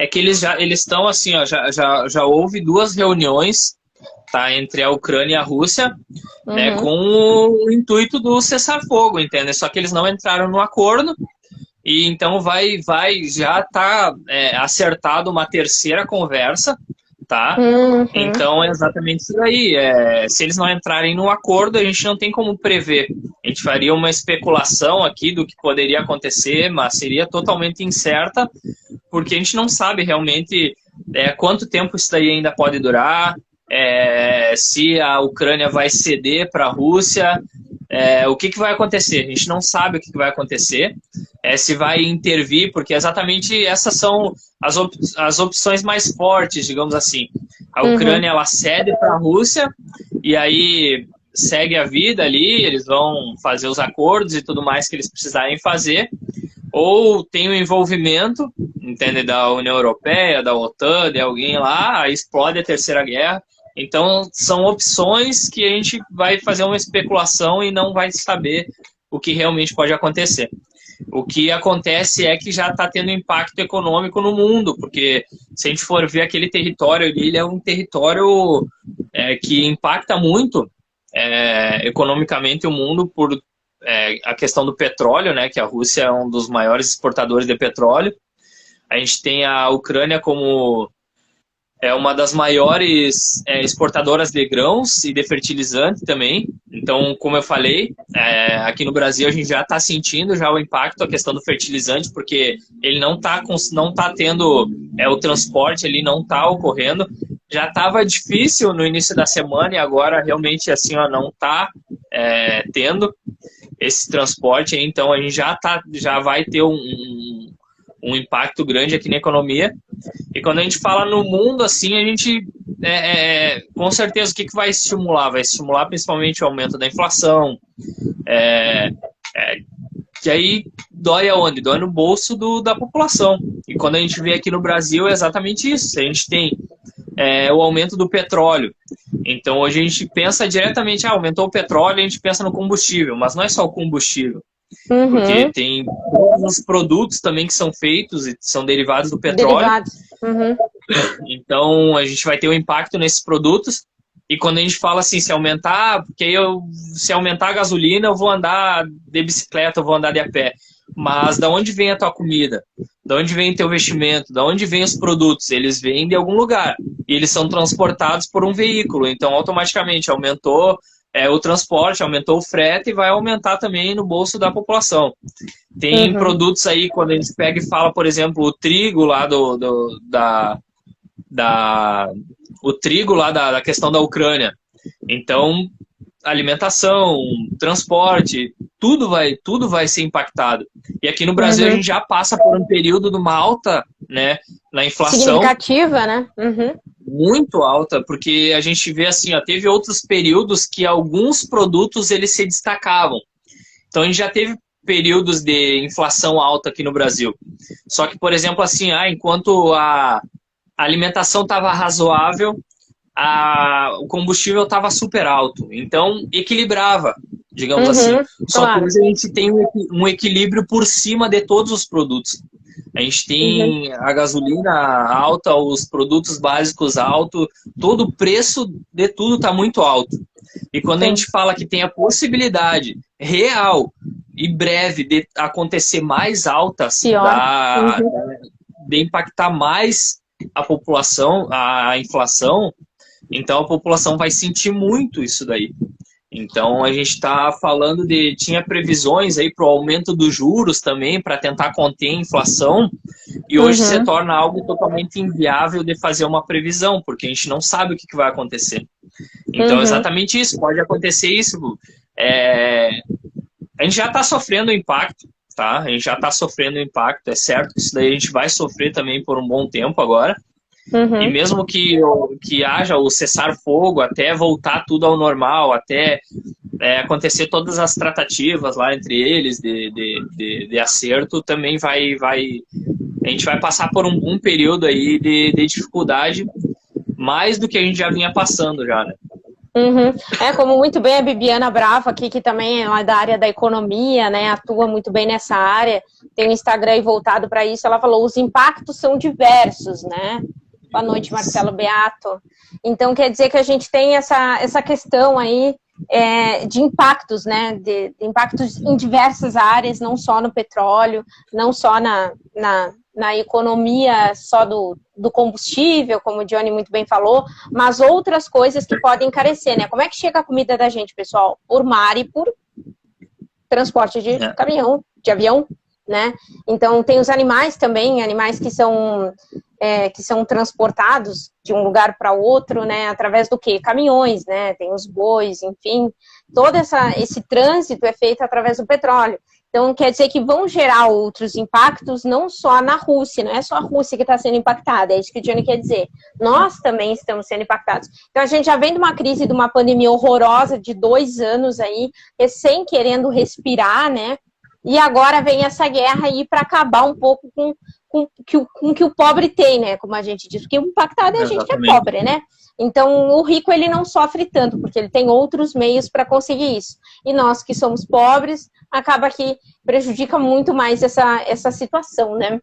É que eles estão assim, ó, já houve 2 reuniões, tá, entre a Ucrânia e a Rússia, né, com o intuito do cessar-fogo, entende? Só que eles não entraram no acordo, e então já tá acertado uma terceira conversa, tá? Então é exatamente isso daí. Se eles não entrarem no acordo, a gente não tem como prever. A gente faria uma especulação aqui do que poderia acontecer, mas seria totalmente incerta, porque a gente não sabe realmente quanto tempo isso daí ainda pode durar, se a Ucrânia vai ceder para a Rússia, o que vai acontecer. A gente não sabe o que vai acontecer, se vai intervir, porque exatamente essas são as opções mais fortes, digamos assim. A Ucrânia ela cede para a Rússia e aí segue a vida ali, eles vão fazer os acordos e tudo mais que eles precisarem fazer, ou tem o envolvimento, entende, da União Europeia, da OTAN, de alguém lá, aí explode a Terceira Guerra. Então, são opções que a gente vai fazer uma especulação e não vai saber o que realmente pode acontecer. O que acontece é que já está tendo impacto econômico no mundo, porque se a gente for ver aquele território ali, ele é um território que impacta muito economicamente o mundo por a questão do petróleo, né, que a Rússia é um dos maiores exportadores de petróleo. A gente tem a Ucrânia como uma das maiores exportadoras de grãos e de fertilizante também. Então, como eu falei, aqui no Brasil a gente já está sentindo já o impacto, a questão do fertilizante, porque ele não tá tendo o transporte, ele não está ocorrendo. Já estava difícil no início da semana e agora realmente assim não está tendo esse transporte. Então, a gente já vai ter um impacto grande aqui na economia. E quando a gente fala no mundo, assim, a gente, com certeza, o que vai estimular? Vai estimular principalmente o aumento da inflação, que aí dói aonde? Dói no bolso da população. E quando a gente vê aqui no Brasil, é exatamente isso. A gente tem o aumento do petróleo. Então, hoje a gente pensa diretamente, aumentou o petróleo, a gente pensa no combustível, mas não é só o combustível. Porque tem todos os produtos também que são feitos e são derivados do petróleo. Derivados. Então, a gente vai ter um impacto nesses produtos. E quando a gente fala assim, se aumentar a gasolina, eu vou andar de bicicleta, eu vou andar de a pé. Mas da onde vem a tua comida? Da onde vem o teu vestimento? Da onde vem os produtos? Eles vêm de algum lugar. E eles são transportados por um veículo. Então, automaticamente, aumentou o transporte, aumentou o frete e vai aumentar também no bolso da população. Tem produtos aí, quando a gente pega e fala, por exemplo, o trigo lá o trigo lá da questão da Ucrânia. Então, alimentação, transporte, tudo vai ser impactado. E aqui no Brasil a gente já passa por um período de uma alta, né, na inflação. Significativa, né? Muito alta, porque a gente vê assim, teve outros períodos que alguns produtos eles se destacavam. Então a gente já teve períodos de inflação alta aqui no Brasil. Só que, por exemplo, assim, enquanto a alimentação estava razoável, o combustível estava super alto. Então, equilibrava, digamos assim. Só que hoje a gente tem um equilíbrio por cima de todos os produtos. A gente tem a gasolina alta, os produtos básicos altos, todo o preço de tudo está muito alto. E quando a gente fala que tem a possibilidade real e breve de acontecer mais altas, de impactar mais a população, a inflação, então a população vai sentir muito isso daí. Então a gente está falando tinha previsões aí para o aumento dos juros também, para tentar conter a inflação, e hoje se torna algo totalmente inviável de fazer uma previsão, porque a gente não sabe o que vai acontecer. Então exatamente isso, pode acontecer isso. A gente já está sofrendo o impacto, tá? A gente já está sofrendo o impacto, é certo que isso daí a gente vai sofrer também por um bom tempo agora. E mesmo que haja o cessar-fogo, até voltar tudo ao normal, até acontecer todas as tratativas lá entre eles de acerto, também a gente vai passar por um período aí de dificuldade, mais do que a gente já vinha passando já, né? Como muito bem a Bibiana Brava aqui, que também é da área da economia, né, atua muito bem nessa área, tem um Instagram aí voltado para isso, ela falou, os impactos são diversos, né? Boa noite, Marcelo Beato. Então, quer dizer que a gente tem essa questão aí de impactos, né? De impactos em diversas áreas, não só no petróleo, não só na economia só do combustível, como o Johnny muito bem falou, mas outras coisas que podem encarecer, né? Como é que chega a comida da gente, pessoal? Por mar e por transporte de caminhão, de avião, né? Então, tem os animais também, animais que são transportados de um lugar para outro, né, através do quê? Caminhões, né, tem os bois, enfim, todo esse trânsito é feito através do petróleo. Então, quer dizer que vão gerar outros impactos, não só na Rússia, não é só a Rússia que está sendo impactada, é isso que o Johnny quer dizer. Nós também estamos sendo impactados. Então, a gente já vem de uma crise, de uma pandemia horrorosa de 2 anos aí, recém querendo respirar, né, e agora vem essa guerra aí para acabar um pouco com o que o pobre tem, né? Como a gente diz, porque o impactado é a gente que é pobre, né? Então, o rico, ele não sofre tanto, porque ele tem outros meios para conseguir isso. E nós que somos pobres, acaba que prejudica muito mais essa situação, né?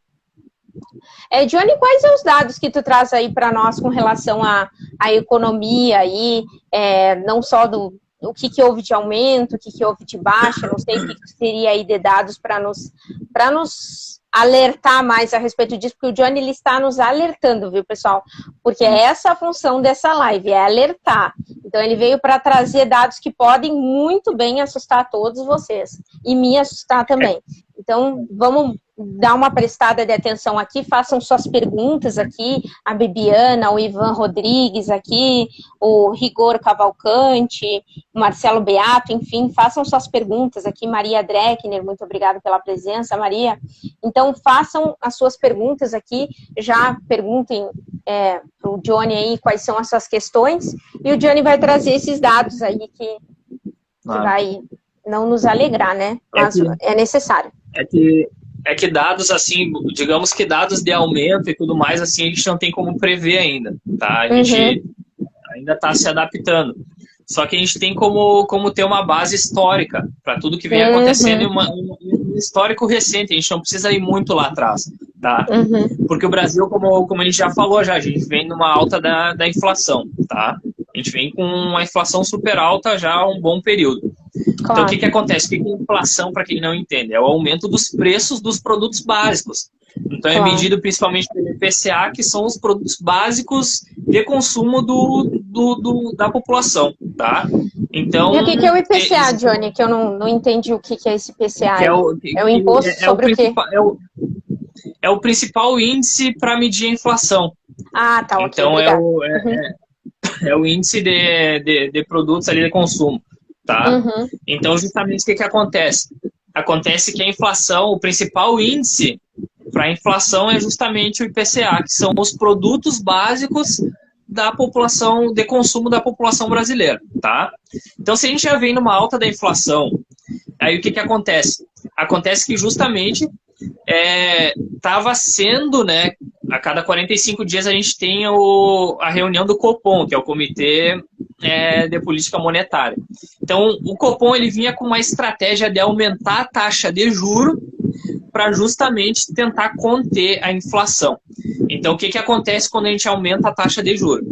Johnny, quais são os dados que tu traz aí para nós com relação à economia aí, não só o que houve de aumento, o que houve de baixa, não sei o que seria aí de dados para nos alertar mais a respeito disso, porque o Johnny ele está nos alertando, viu, pessoal? Porque é essa a função dessa live, é alertar. Então, ele veio para trazer dados que podem muito bem assustar todos vocês, e me assustar também. Então, vamos dar uma prestada de atenção aqui, façam suas perguntas aqui, a Bibiana, o Ivan Rodrigues aqui, o Rigor Cavalcante, o Marcelo Beato, enfim, façam suas perguntas aqui, Maria Dreckner, muito obrigada pela presença, Maria. Então, façam as suas perguntas aqui, já perguntem para o Johnny aí quais são as suas questões, e o Johnny vai trazer esses dados aí que vai não nos alegrar, né? Mas é necessário. É que dados, assim, digamos que dados de aumento e tudo mais, assim, a gente não tem como prever ainda, tá? A gente ainda está se adaptando. Só que a gente tem como ter uma base histórica para tudo que vem acontecendo, um histórico recente. A gente não precisa ir muito lá atrás, tá? Porque o Brasil, como a gente já falou, a gente vem numa alta da inflação, tá? A gente vem com uma inflação super alta já há um bom período. Claro. Então, o que acontece? O que é inflação, para quem não entende? É o aumento dos preços dos produtos básicos. Então, é medido principalmente pelo IPCA, que são os produtos básicos de consumo da população, tá? Então, e o que é o IPCA, Johnny? Que eu não entendi o que é esse IPCA. É o imposto sobre o quê? É o principal índice para medir a inflação. Ah, tá, ok. Então, é o índice de produtos ali de consumo. Tá? Então, justamente o que acontece? Acontece que a inflação, o principal índice para a inflação é justamente o IPCA, que são os produtos básicos da população, de consumo da população brasileira, tá? Então, se a gente já vem numa alta da inflação, aí o que acontece? Acontece que justamente estava sendo, né, a cada 45 dias a gente tem a reunião do Copom, que é o Comitê de Política Monetária. Então, o Copom ele vinha com uma estratégia de aumentar a taxa de juro para justamente tentar conter a inflação. Então, o que acontece quando a gente aumenta a taxa de juro?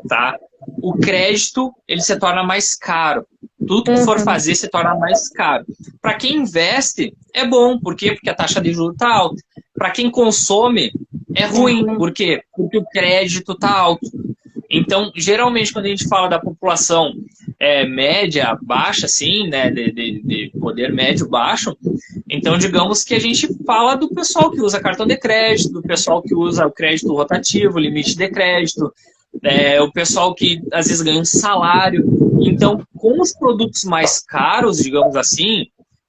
Tá? O crédito ele se torna mais caro. Tudo que for fazer se torna mais caro. Para quem investe, é bom. Por quê? Porque a taxa de juros está alta. Para quem consome, é ruim. Por quê? Porque o crédito está alto. Então, geralmente, quando a gente fala da população média, baixa, assim, né, de poder médio baixo, então, digamos que a gente fala do pessoal que usa cartão de crédito, do pessoal que usa o crédito rotativo, limite de crédito, o pessoal que, às vezes, ganha um salário. Então, com os produtos mais caros, digamos assim,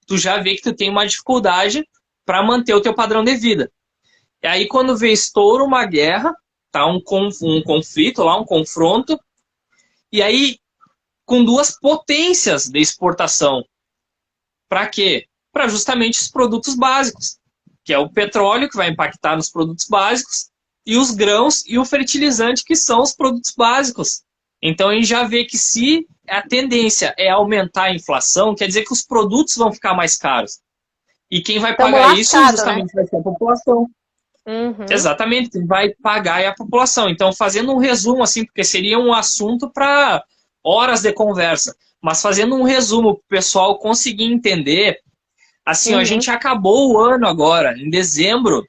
tu já vê que tu tem uma dificuldade para manter o teu padrão de vida. E aí, quando vê estoura uma guerra, tá, um conflito lá, um confronto, e aí com duas potências de exportação. Para quê? Para justamente os produtos básicos, que é o petróleo, que vai impactar nos produtos básicos, e os grãos e o fertilizante, que são os produtos básicos. Então, a gente já vê que se a tendência é aumentar a inflação, quer dizer que os produtos vão ficar mais caros. E quem vai pagar isso justamente vai ser a população. Exatamente, quem vai pagar é a população. Então, fazendo um resumo, assim, porque seria um assunto para horas de conversa, mas fazendo um resumo para o pessoal conseguir entender, assim, ó, a gente acabou o ano agora, em dezembro,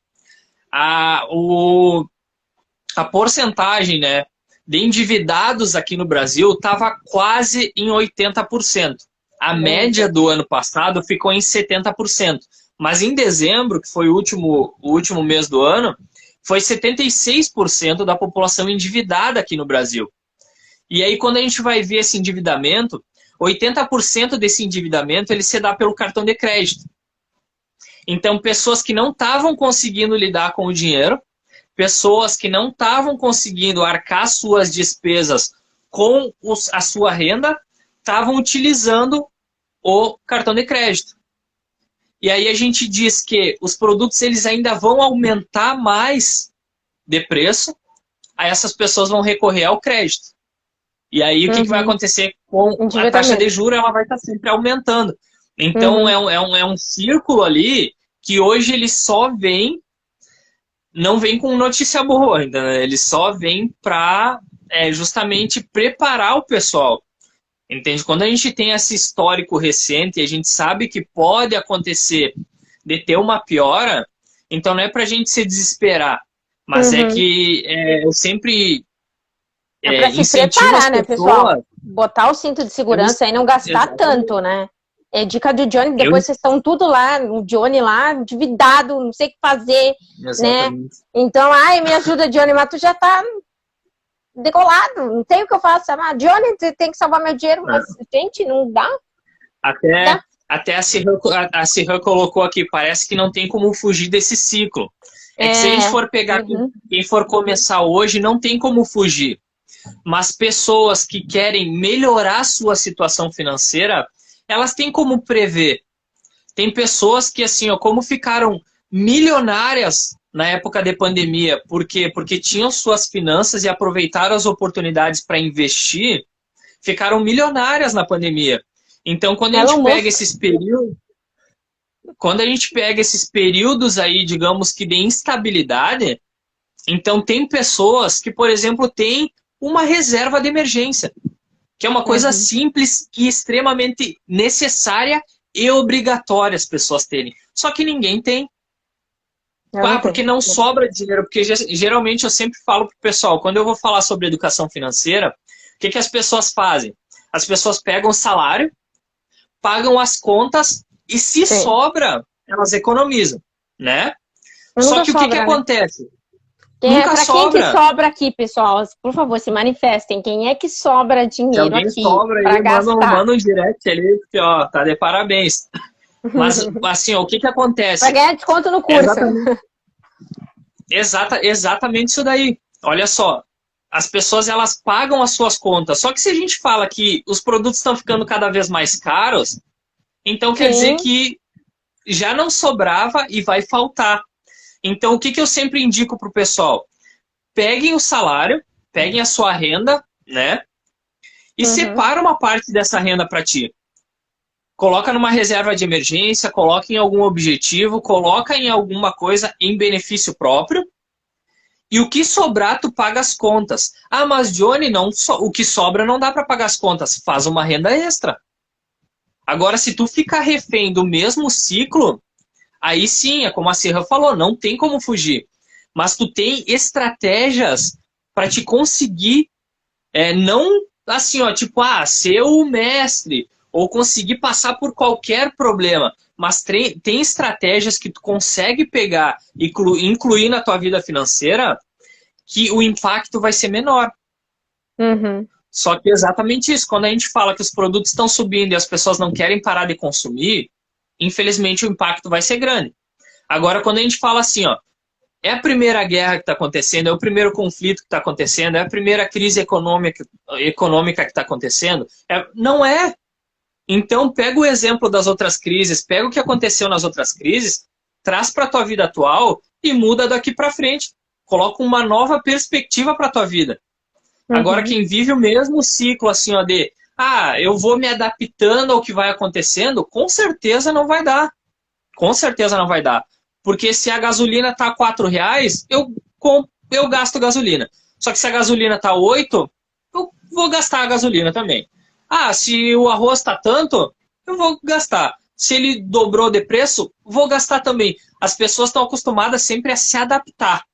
a porcentagem, né, de endividados aqui no Brasil estava quase em 80%. A média do ano passado ficou em 70%. Mas em dezembro, que foi o último mês do ano, foi 76% da população endividada aqui no Brasil. E aí, quando a gente vai ver esse endividamento, 80% desse endividamento ele se dá pelo cartão de crédito. Então, pessoas que não estavam conseguindo lidar com o dinheiro, pessoas que não estavam conseguindo arcar suas despesas com a sua renda, estavam utilizando o cartão de crédito. E aí a gente diz que os produtos eles ainda vão aumentar mais de preço, aí essas pessoas vão recorrer ao crédito. E aí o que vai acontecer com a taxa de juros? Ela vai estar sempre aumentando. Então é um círculo ali que hoje ele só vem, não vem com notícia boa ainda, né? Ele só vem para justamente preparar o pessoal. Entende? Quando a gente tem esse histórico recente e a gente sabe que pode acontecer de ter uma piora, então não é para a gente se desesperar, mas é que eu sempre para se preparar, né, pessoal? Botar o cinto de segurança e não gastar tanto, né? É dica do Johnny, depois vocês estão tudo lá, o Johnny lá, endividado, não sei o que fazer, Exatamente. né? Então, ai, me ajuda, Johnny, mas tu já tá decolado, não tem o que eu faço. Johnny, você tem que salvar meu dinheiro, mas, gente, não dá. Até a Cirran colocou aqui, parece que não tem como fugir desse ciclo. É que se a gente for pegar quem for começar hoje, não tem como fugir. Mas pessoas que querem melhorar sua situação financeira, elas têm como prever. Tem pessoas que, assim, ó, como ficaram milionárias na época da pandemia, por quê? Porque tinham suas finanças e aproveitaram as oportunidades para investir, ficaram milionárias na pandemia. Então, quando a gente pega esses períodos aí, digamos que de instabilidade, então tem pessoas que, por exemplo, têm uma reserva de emergência, que é uma coisa simples e extremamente necessária e obrigatória as pessoas terem. Só que ninguém tem. Porque não sobra dinheiro. Porque geralmente eu sempre falo pro pessoal, quando eu vou falar sobre educação financeira, o que as pessoas fazem? As pessoas pegam o salário, pagam as contas e se sobra, elas economizam, né? Só que o que acontece? Para quem que sobra aqui, pessoal? Por favor, se manifestem. Quem é que sobra dinheiro aqui? Se alguém sobra aí, manda um direct ali, porque, ó, tá de parabéns. Mas, assim, ó, o que acontece? Pra ganhar desconto no curso. Exatamente isso daí. Olha só, as pessoas, elas pagam as suas contas. Só que se a gente fala que os produtos estão ficando cada vez mais caros, então quer dizer que já não sobrava e vai faltar. Então, o que eu sempre indico pro pessoal? Peguem o salário, peguem a sua renda, né? E separa uma parte dessa renda para ti. Coloca numa reserva de emergência, coloca em algum objetivo, coloca em alguma coisa em benefício próprio. E o que sobrar, tu paga as contas. Ah, mas Johnny, o que sobra não dá para pagar as contas. Faz uma renda extra. Agora, se tu ficar refém do mesmo ciclo, aí sim, é como a Cirra falou, não tem como fugir. Mas tu tem estratégias para te conseguir, não assim, ó, tipo, ser o mestre, ou conseguir passar por qualquer problema. Mas tem estratégias que tu consegue pegar e incluir na tua vida financeira que o impacto vai ser menor. Só que é exatamente isso. Quando a gente fala que os produtos estão subindo e as pessoas não querem parar de consumir, infelizmente o impacto vai ser grande. Agora, quando a gente fala assim, ó, é a primeira guerra que está acontecendo, é o primeiro conflito que está acontecendo, é a primeira crise econômica que está acontecendo, não é. Então, pega o exemplo das outras crises, pega o que aconteceu nas outras crises, traz para a tua vida atual e muda daqui para frente. Coloca uma nova perspectiva para a tua vida. Agora, quem vive o mesmo ciclo, assim, ó, eu vou me adaptando ao que vai acontecendo, com certeza não vai dar. Com certeza não vai dar. Porque se a gasolina tá R$4, eu gasto gasolina. Só que se a gasolina tá 8, eu vou gastar a gasolina também. Se o arroz tá tanto, eu vou gastar. Se ele dobrou de preço, vou gastar também. As pessoas estão acostumadas sempre a se adaptar.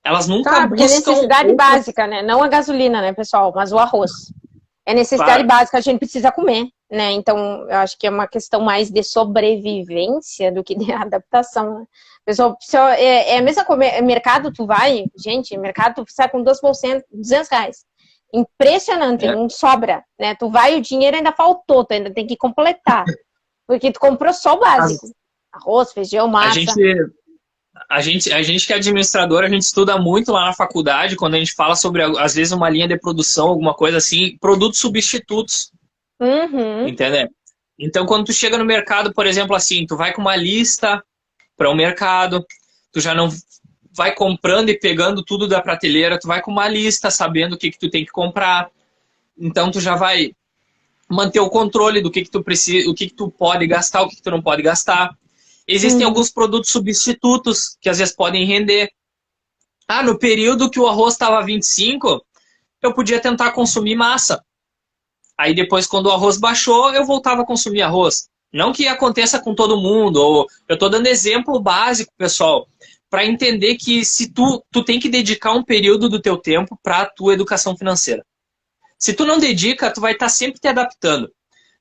Elas nunca buscam... Porque é necessidade básica, né? Não a gasolina, né, pessoal? Mas o arroz. É necessidade básica, a gente precisa comer, né? Então, eu acho que é uma questão mais de sobrevivência do que de adaptação, né? Pessoal, é a mesma coisa. Mercado, tu vai, gente, mercado, tu sai com 2%, R$200. Impressionante, não sobra, né? Tu vai, o dinheiro ainda faltou, tu ainda tem que completar. Porque tu comprou só o básico. Arroz, feijão, massa. A gente que é administrador, a gente estuda muito lá na faculdade, quando a gente fala sobre, às vezes, uma linha de produção, alguma coisa assim, produtos substitutos. Entendeu? Então, quando tu chega no mercado, por exemplo, assim, tu vai com uma lista para um mercado, tu já não vai comprando e pegando tudo da prateleira, tu vai com uma lista, sabendo o que tu tem que comprar. Então, tu já vai manter o controle do que tu precisa, o que tu pode gastar, o que tu não pode gastar. Existem alguns produtos substitutos que às vezes podem render. No período que o arroz estava 25, eu podia tentar consumir massa. Aí depois, quando o arroz baixou, eu voltava a consumir arroz. Não que aconteça com todo mundo. Eu estou dando exemplo básico, pessoal, para entender que se tu tem que dedicar um período do teu tempo para a tua educação financeira. Se tu não dedica, tu vai estar sempre te adaptando.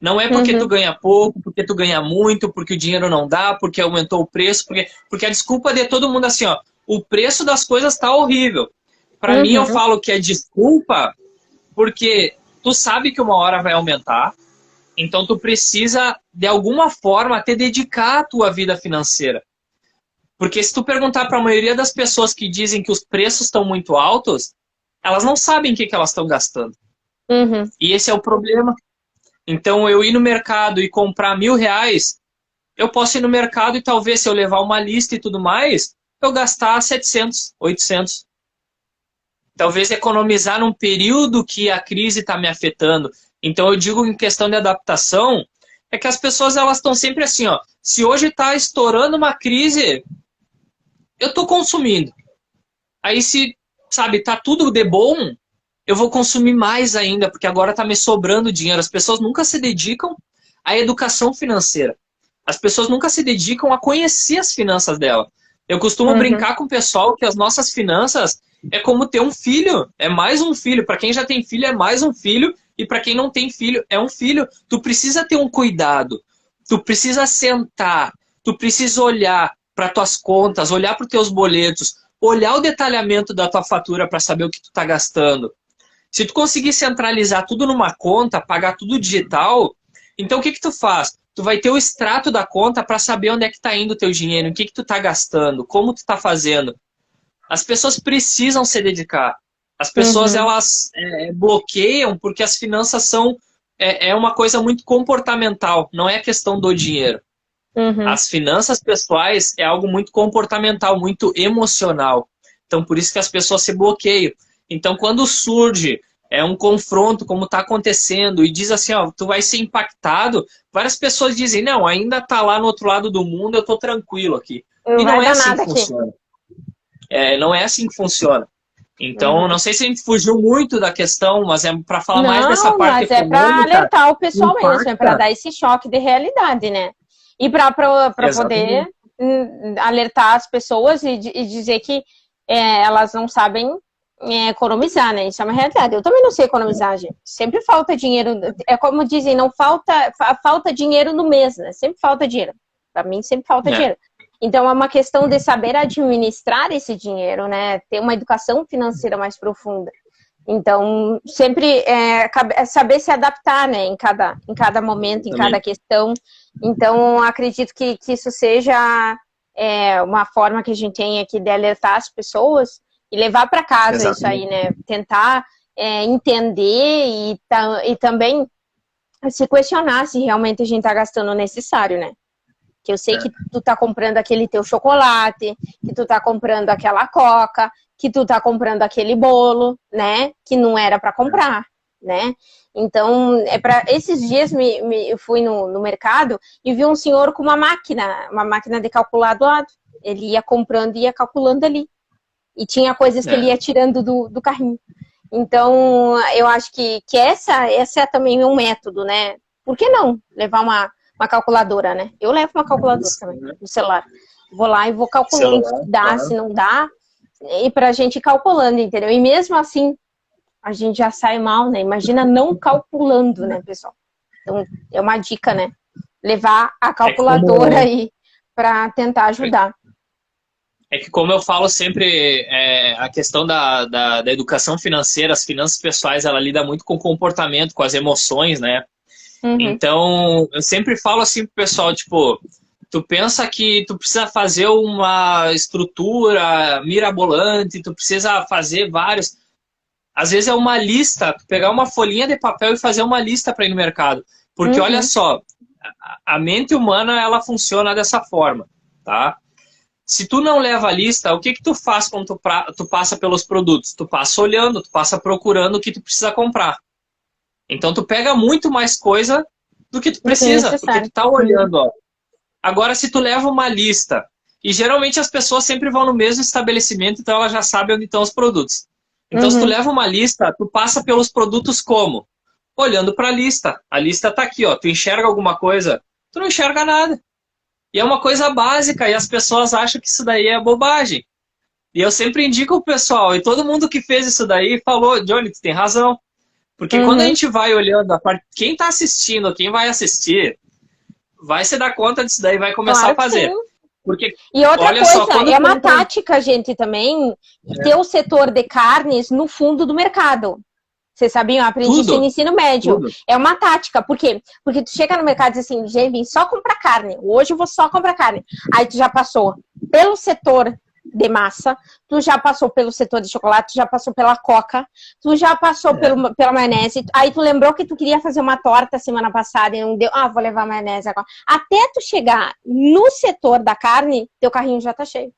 Não é porque tu ganha pouco, porque tu ganha muito, porque o dinheiro não dá, porque aumentou o preço, porque a desculpa de todo mundo é assim, ó, o preço das coisas tá horrível. Para mim, eu falo que é desculpa porque tu sabe que uma hora vai aumentar, então tu precisa, de alguma forma, te dedicar à tua vida financeira. Porque se tu perguntar para a maioria das pessoas que dizem que os preços estão muito altos, elas não sabem o que elas estão gastando. E esse é o problema. Então, eu ir no mercado e comprar R$1.000, eu posso ir no mercado e talvez, se eu levar uma lista e tudo mais, eu gastar 700, 800. Talvez economizar num período que a crise está me afetando. Então, eu digo em questão de adaptação, é que as pessoas elas estão sempre assim, ó. Se hoje está estourando uma crise, eu estou consumindo. Aí se, sabe, tá tudo de bom, eu vou consumir mais ainda, porque agora está me sobrando dinheiro. As pessoas nunca se dedicam à educação financeira. As pessoas nunca se dedicam a conhecer as finanças dela. Eu costumo brincar com o pessoal que as nossas finanças é como ter um filho, é mais um filho. Para quem já tem filho, é mais um filho. E para quem não tem filho, é um filho. Tu precisa ter um cuidado. Tu precisa sentar. Tu precisa olhar para tuas contas, olhar para os teus boletos, olhar o detalhamento da tua fatura para saber o que tu está gastando. Se tu conseguir centralizar tudo numa conta, pagar tudo digital, então o que tu faz? Tu vai ter o extrato da conta para saber onde é que está indo o teu dinheiro, o que tu está gastando, como tu está fazendo. As pessoas precisam se dedicar. As pessoas elas bloqueiam porque as finanças são uma coisa muito comportamental, não é questão do dinheiro. As finanças pessoais é algo muito comportamental, muito emocional. Então, por isso que as pessoas se bloqueiam. Então, quando surge um confronto, como está acontecendo, e diz assim, ó, tu vai ser impactado, várias pessoas dizem, não, ainda está lá no outro lado do mundo, eu estou tranquilo aqui. E não é assim que funciona. Não é assim que funciona. Então, não sei se a gente fugiu muito da questão, mas é para falar mais dessa parte econômica. Não, mas é para alertar o pessoal mesmo, é para dar esse choque de realidade, né? E para poder alertar as pessoas e dizer que elas não sabem economizar, né? Isso é uma realidade. Eu também não sei economizar, gente. Sempre falta dinheiro. É como dizem, não falta dinheiro no mês, né? Sempre falta dinheiro. Para mim, sempre falta dinheiro. Então, é uma questão de saber administrar esse dinheiro, né? Ter uma educação financeira mais profunda. Então, sempre saber se adaptar, né? Em cada momento, em cada questão. Então, acredito que isso seja uma forma que a gente tem aqui de alertar as pessoas e levar para casa isso aí, né? Tentar entender e também se questionar se realmente a gente está gastando o necessário, né? Que eu sei que tu tá comprando aquele teu chocolate, que tu tá comprando aquela coca, que tu tá comprando aquele bolo, né? Que não era para comprar, né? Então, esses dias eu fui no mercado e vi um senhor com uma máquina de calcular do lado. Ele ia comprando e ia calculando ali. E tinha coisas que ele ia tirando do carrinho. Então, eu acho que essa é também um método, né? Por que não levar uma calculadora, né? Eu levo uma calculadora também no celular. Vou lá e vou calculando se dá, se não dá. E pra gente ir calculando, entendeu? E mesmo assim, a gente já sai mal, né? Imagina não calculando, né, pessoal? Então, é uma dica, né? Levar a calculadora aí pra tentar ajudar. É que, como eu falo sempre, a questão da educação financeira, as finanças pessoais, ela lida muito com o comportamento, com as emoções, né? Então, eu sempre falo assim pro pessoal, tipo, tu pensa que tu precisa fazer uma estrutura mirabolante, tu precisa fazer vários... Às vezes é uma lista, tu pegar uma folhinha de papel e fazer uma lista para ir no mercado. Porque, olha só, a mente humana, ela funciona dessa forma, tá? Se tu não leva a lista, o que tu faz quando tu passa pelos produtos? Tu passa olhando, tu passa procurando o que tu precisa comprar. Então, tu pega muito mais coisa do que tu precisa, porque tu tá olhando, ó. Agora, se tu leva uma lista, e geralmente as pessoas sempre vão no mesmo estabelecimento, então elas já sabem onde estão os produtos. Então, se tu leva uma lista, tu passa pelos produtos como? Olhando para a lista tá aqui, ó. Tu enxerga alguma coisa? Tu não enxerga nada. E é uma coisa básica, e as pessoas acham que isso daí é bobagem. E eu sempre indico o pessoal, e todo mundo que fez isso daí falou, Johnny, tu tem razão. Porque quando a gente vai olhando, quem está assistindo, quem vai assistir, vai se dar conta disso daí, vai começar a fazer. Porque, e outra olha coisa, só, quando é uma tática, gente, também, ter o setor de carnes no fundo do mercado. Vocês sabiam? Eu aprendi isso no ensino médio. Tudo. É uma tática. Por quê? Porque tu chega no mercado e diz assim, gente, vim só comprar carne. Hoje eu vou só comprar carne. Aí tu já passou pelo setor de massa, tu já passou pelo setor de chocolate, tu já passou pela coca, tu já passou pela maionese, aí tu lembrou que tu queria fazer uma torta semana passada e não deu, vou levar maionese agora. Até tu chegar no setor da carne, teu carrinho já tá cheio.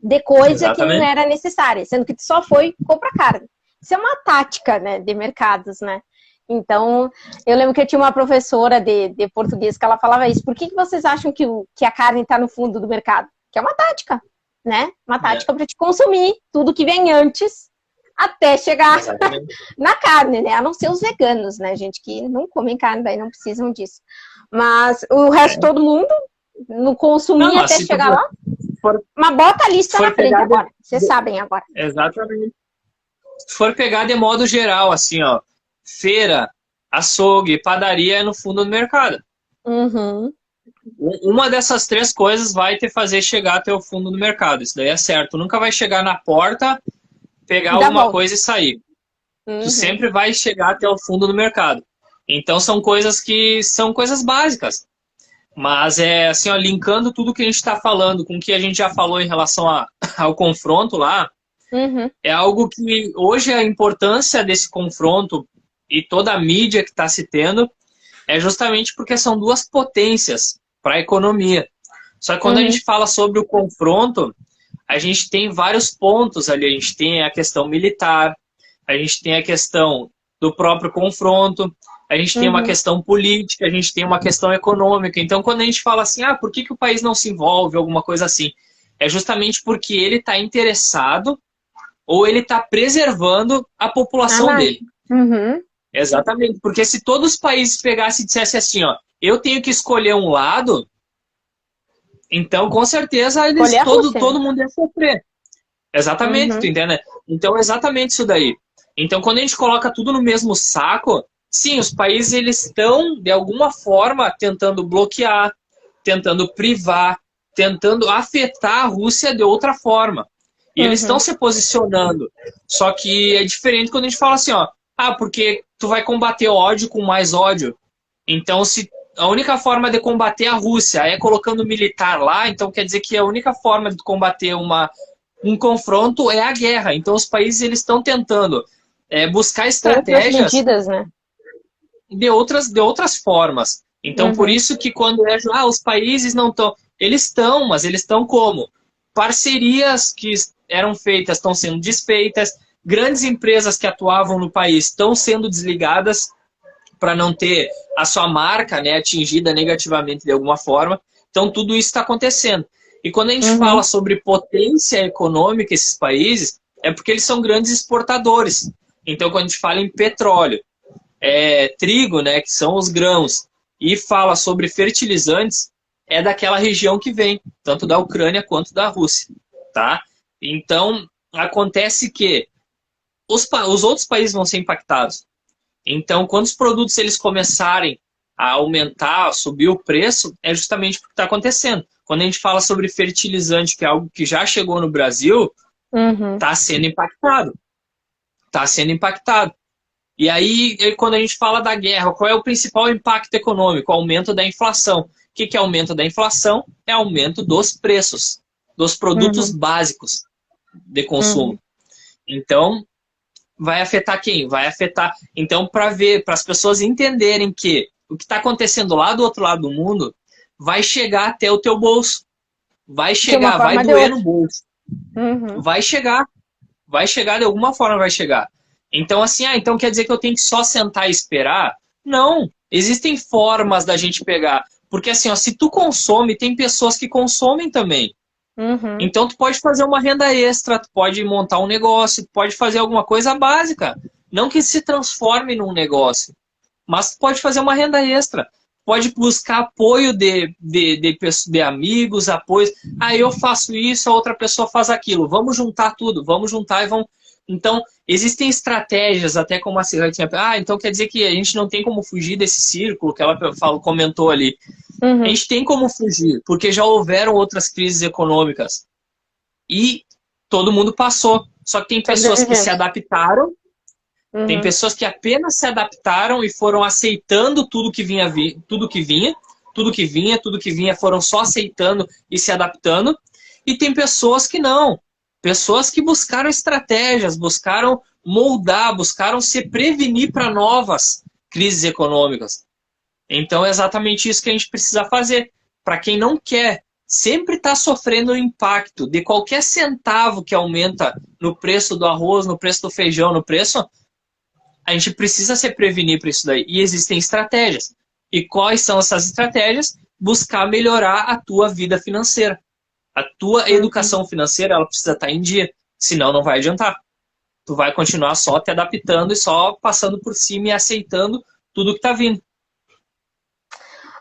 De coisa que não era necessária, sendo que tu só foi comprar carne. Isso é uma tática, né, de mercados, né? Então, eu lembro que eu tinha uma professora de português que ela falava isso. Por que vocês acham que a carne está no fundo do mercado? Que é uma tática, né? Uma tática para te consumir tudo que vem antes até chegar na carne, né? A não ser os veganos, né, gente, que não comem carne, daí não precisam disso. Mas o resto, todo mundo, não consumir até chegar lá. Mas bota a lista na frente agora. Vocês sabem agora. Exatamente. Se for pegar de modo geral, assim, ó, feira, açougue, padaria é no fundo do mercado. Uma dessas três coisas vai te fazer chegar até o fundo do mercado. Isso daí é certo. Tu nunca vai chegar na porta, pegar alguma coisa e sair. Tu sempre vai chegar até o fundo do mercado. Então são coisas básicas. Mas é assim, ó, linkando tudo que a gente está falando com o que a gente já falou em relação ao confronto lá, é algo que hoje a importância desse confronto e toda a mídia que está se tendo é justamente porque são duas potências para a economia. Só que quando a gente fala sobre o confronto, a gente tem vários pontos ali. A gente tem a questão militar, a gente tem a questão do próprio confronto, a gente tem uma questão política, a gente tem uma questão econômica. Então, quando a gente fala assim, por que o país não se envolve, alguma coisa assim, é justamente porque ele está interessado ou ele está preservando a população dele. Exatamente. Porque se todos os países pegassem e dissessem assim, ó, eu tenho que escolher um lado, então com certeza todo mundo ia sofrer. Exatamente, tu entende? Então é exatamente isso daí. Então quando a gente coloca tudo no mesmo saco, sim, os países eles estão, de alguma forma, tentando bloquear, tentando privar, tentando afetar a Rússia de outra forma. E eles estão se posicionando. Só que é diferente quando a gente fala assim, ó, porque tu vai combater ódio com mais ódio. Então, se a única forma de combater a Rússia é colocando militar lá, então quer dizer que a única forma de combater um confronto é a guerra. Então, os países eles estão tentando buscar estratégias medidas, né? de outras formas. Então, por isso que quando os países não estão... Eles estão, mas eles estão como? Parcerias que eram feitas estão sendo desfeitas, grandes empresas que atuavam no país estão sendo desligadas para não ter a sua marca, né, atingida negativamente de alguma forma. Então, tudo isso está acontecendo. E quando a gente fala sobre potência econômica, esses países, é porque eles são grandes exportadores. Então, quando a gente fala em petróleo, trigo, né, que são os grãos, e fala sobre fertilizantes, é daquela região que vem, tanto da Ucrânia quanto da Rússia, tá? Então, acontece que os outros países vão ser impactados. Então, quando os produtos eles começarem a aumentar, a subir o preço, é justamente o que está acontecendo. Quando a gente fala sobre fertilizante, que é algo que já chegou no Brasil, está sendo impactado. Está sendo impactado. E aí, quando a gente fala da guerra, qual é o principal impacto econômico? O aumento da inflação. O que é aumento da inflação? É aumento dos preços, dos produtos básicos de consumo. Então, vai afetar quem? Vai afetar... Então, para as pessoas entenderem que o que está acontecendo lá do outro lado do mundo vai chegar até o teu bolso. Vai chegar, vai doer no bolso. Vai chegar de alguma forma, vai chegar. Então, assim, então quer dizer que eu tenho que só sentar e esperar? Não, existem formas da gente pegar. Porque assim, se tu consome, tem pessoas que consomem também. Então tu pode fazer uma renda extra, tu pode montar um negócio, tu pode fazer alguma coisa básica. Não que se transforme num negócio, mas tu pode fazer uma renda extra. Pode buscar apoio de amigos, apoio. Eu faço isso, a outra pessoa faz aquilo. Vamos juntar tudo, vamos juntar e vamos Então, existem estratégias, até como a Cira tinha... então quer dizer que a gente não tem como fugir desse círculo que ela comentou ali. Uhum. A gente tem como fugir, porque já houveram outras crises econômicas. E todo mundo passou. Só que tem pessoas que se adaptaram, tem pessoas que apenas se adaptaram e foram aceitando tudo que vinha, foram só aceitando e se adaptando. E tem pessoas que não. Pessoas que buscaram estratégias, buscaram moldar, buscaram se prevenir para novas crises econômicas. Então é exatamente isso que a gente precisa fazer. Para quem não quer sempre está sofrendo o impacto de qualquer centavo que aumenta no preço do arroz, no preço do feijão, no preço, a gente precisa se prevenir para isso daí. E existem estratégias. E quais são essas estratégias? Buscar melhorar a tua vida financeira. A tua educação financeira, ela precisa estar em dia, senão não vai adiantar. Tu vai continuar só te adaptando e só passando por cima e aceitando tudo que está vindo.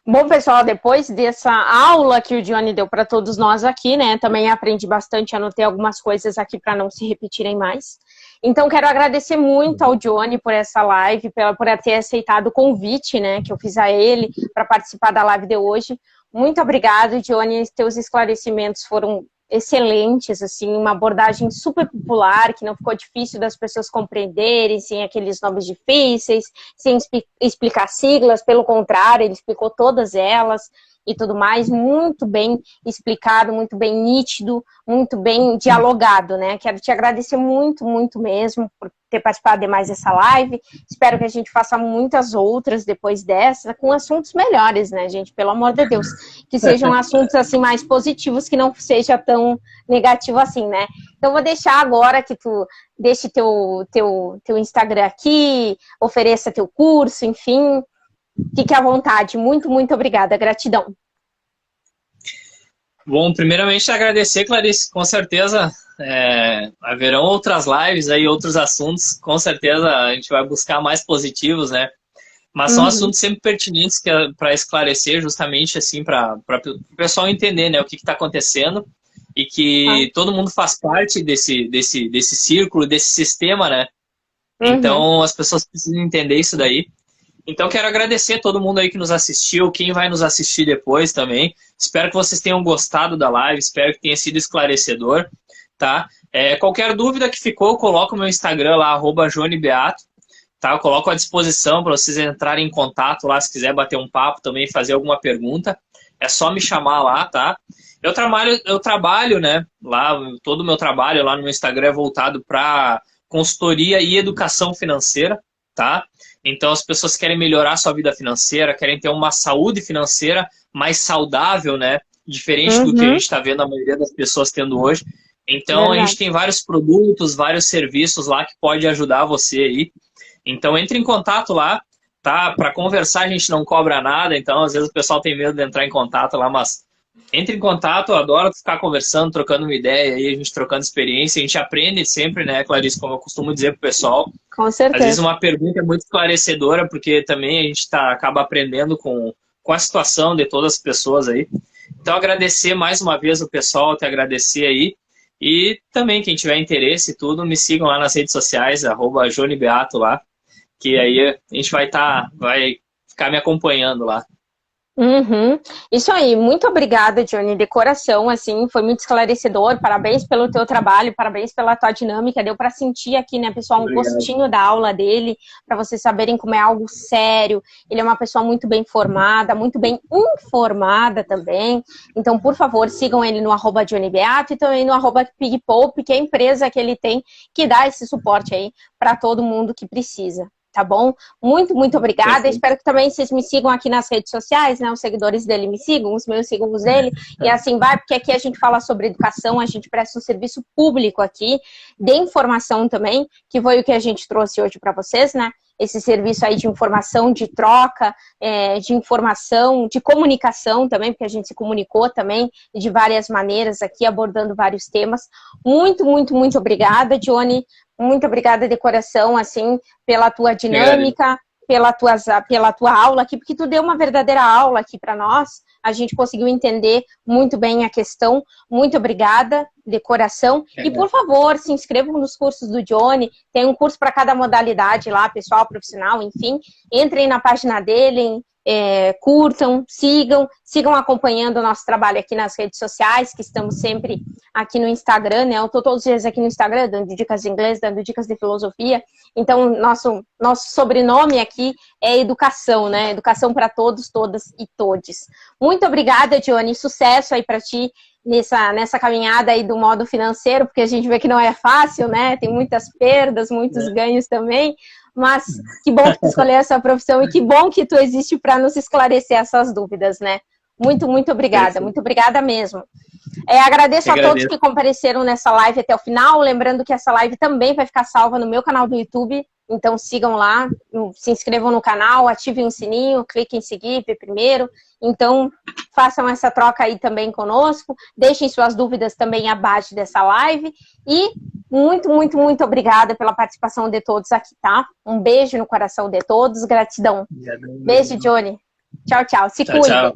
Bom, pessoal, depois dessa aula que o Johnny deu para todos nós aqui, né, também aprendi bastante, anotei algumas coisas aqui para não se repetirem mais. Então, quero agradecer muito ao Johnny por essa live, por ter aceitado o convite, né, que eu fiz a ele para participar da live de hoje. Muito obrigado, Johnny. Teus esclarecimentos foram excelentes, assim, uma abordagem super popular, que não ficou difícil das pessoas compreenderem, sem aqueles nomes difíceis, sem explicar siglas, pelo contrário, ele explicou todas elas e tudo mais, muito bem explicado, muito bem nítido, muito bem dialogado, né? Quero te agradecer muito, muito mesmo por ter participado de mais dessa live. Espero que a gente faça muitas outras depois dessa, com assuntos melhores, né, gente? Pelo amor de Deus. Que sejam assuntos, assim, mais positivos, que não seja tão negativo assim, né? Então, vou deixar agora que tu deixe teu Instagram aqui, ofereça teu curso, enfim. Fique à vontade. Muito, muito obrigada. Gratidão. Bom, primeiramente agradecer, Clarice. Com certeza haverão outras lives aí, outros assuntos. Com certeza a gente vai buscar mais positivos, né? Mas são assuntos sempre pertinentes para esclarecer, justamente assim, para o pessoal entender, né, o que está acontecendo e que todo mundo faz parte desse círculo, desse sistema, né? Então as pessoas precisam entender isso daí. Então, quero agradecer a todo mundo aí que nos assistiu, quem vai nos assistir depois também. Espero que vocês tenham gostado da live, espero que tenha sido esclarecedor, tá? Qualquer dúvida que ficou, eu coloco o meu Instagram lá, @JohnnyBeato, tá? Eu coloco à disposição para vocês entrarem em contato lá, se quiser bater um papo também, fazer alguma pergunta. É só me chamar lá, tá? Eu trabalho, né, lá, todo o meu trabalho lá no meu Instagram é voltado para consultoria e educação financeira, tá? Então, as pessoas querem melhorar a sua vida financeira, querem ter uma saúde financeira mais saudável, né? Diferente do que a gente está vendo a maioria das pessoas tendo hoje. Então, a gente tem vários produtos, vários serviços lá que pode ajudar você aí. Então, entre em contato lá, tá? Para conversar, a gente não cobra nada. Então, às vezes o pessoal tem medo de entrar em contato lá, mas entre em contato, eu adoro ficar conversando, trocando uma ideia, aí a gente trocando experiência, a gente aprende sempre, né, Clarice, como eu costumo dizer pro pessoal. Com certeza. Às vezes uma pergunta é muito esclarecedora, porque também a gente acaba aprendendo com a situação de todas as pessoas aí. Então, agradecer mais uma vez o pessoal, te agradecer aí. E também, quem tiver interesse e tudo, me sigam lá nas redes sociais, @JohnnyBeato lá, que aí a gente vai ficar me acompanhando lá. Isso aí, muito obrigada, Johnny, de coração, assim, foi muito esclarecedor, parabéns pelo teu trabalho, parabéns pela tua dinâmica, deu para sentir aqui, né, pessoal, um gostinho da aula dele, para vocês saberem como é algo sério, ele é uma pessoa muito bem formada, muito bem informada também, então, por favor, sigam ele no @JohnnyBeato e também no @PigPoupe, que é a empresa que ele tem, que dá esse suporte aí para todo mundo que precisa. Tá bom? Muito, muito obrigada. Perfeito. Espero que também vocês me sigam aqui nas redes sociais, né? Os seguidores dele me sigam, os meus sigam os dele. E assim vai, porque aqui a gente fala sobre educação, a gente presta um serviço público aqui, de informação também, que foi o que a gente trouxe hoje para vocês, né? Esse serviço aí de informação, de troca, de informação, de comunicação também, porque a gente se comunicou também de várias maneiras aqui, abordando vários temas. Muito, muito, muito obrigada, Johnny. Muito obrigada de coração, assim, pela tua dinâmica, pela tua aula aqui, porque tu deu uma verdadeira aula aqui para nós. A gente conseguiu entender muito bem a questão. Muito obrigada, de coração. E, por favor, se inscrevam nos cursos do Johnny. Tem um curso para cada modalidade lá, pessoal, profissional, enfim. Entrem na página dele, curtam, sigam acompanhando o nosso trabalho aqui nas redes sociais, que estamos sempre aqui no Instagram, né? Eu estou todos os dias aqui no Instagram, dando dicas de inglês, dando dicas de filosofia. Então, nosso sobrenome aqui é educação, né? Educação para todos, todas e todes. Muito obrigada, Johnny. Sucesso aí para ti nessa caminhada aí do modo financeiro, porque a gente vê que não é fácil, né? Tem muitas perdas, muitos ganhos também. Mas que bom que tu escolheu essa profissão e que bom que tu existe para nos esclarecer essas dúvidas, né? Muito, muito obrigada. Muito obrigada mesmo. Agradeço a todos que compareceram nessa live até o final. Lembrando que essa live também vai ficar salva no meu canal do YouTube. Então sigam lá, se inscrevam no canal, ativem o sininho, cliquem em seguir, ver primeiro. Então façam essa troca aí também conosco. Deixem suas dúvidas também abaixo dessa live. E muito, muito, muito obrigada pela participação de todos aqui, tá? Um beijo no coração de todos, gratidão. Beijo, Johnny. Tchau, tchau. Se cuidem.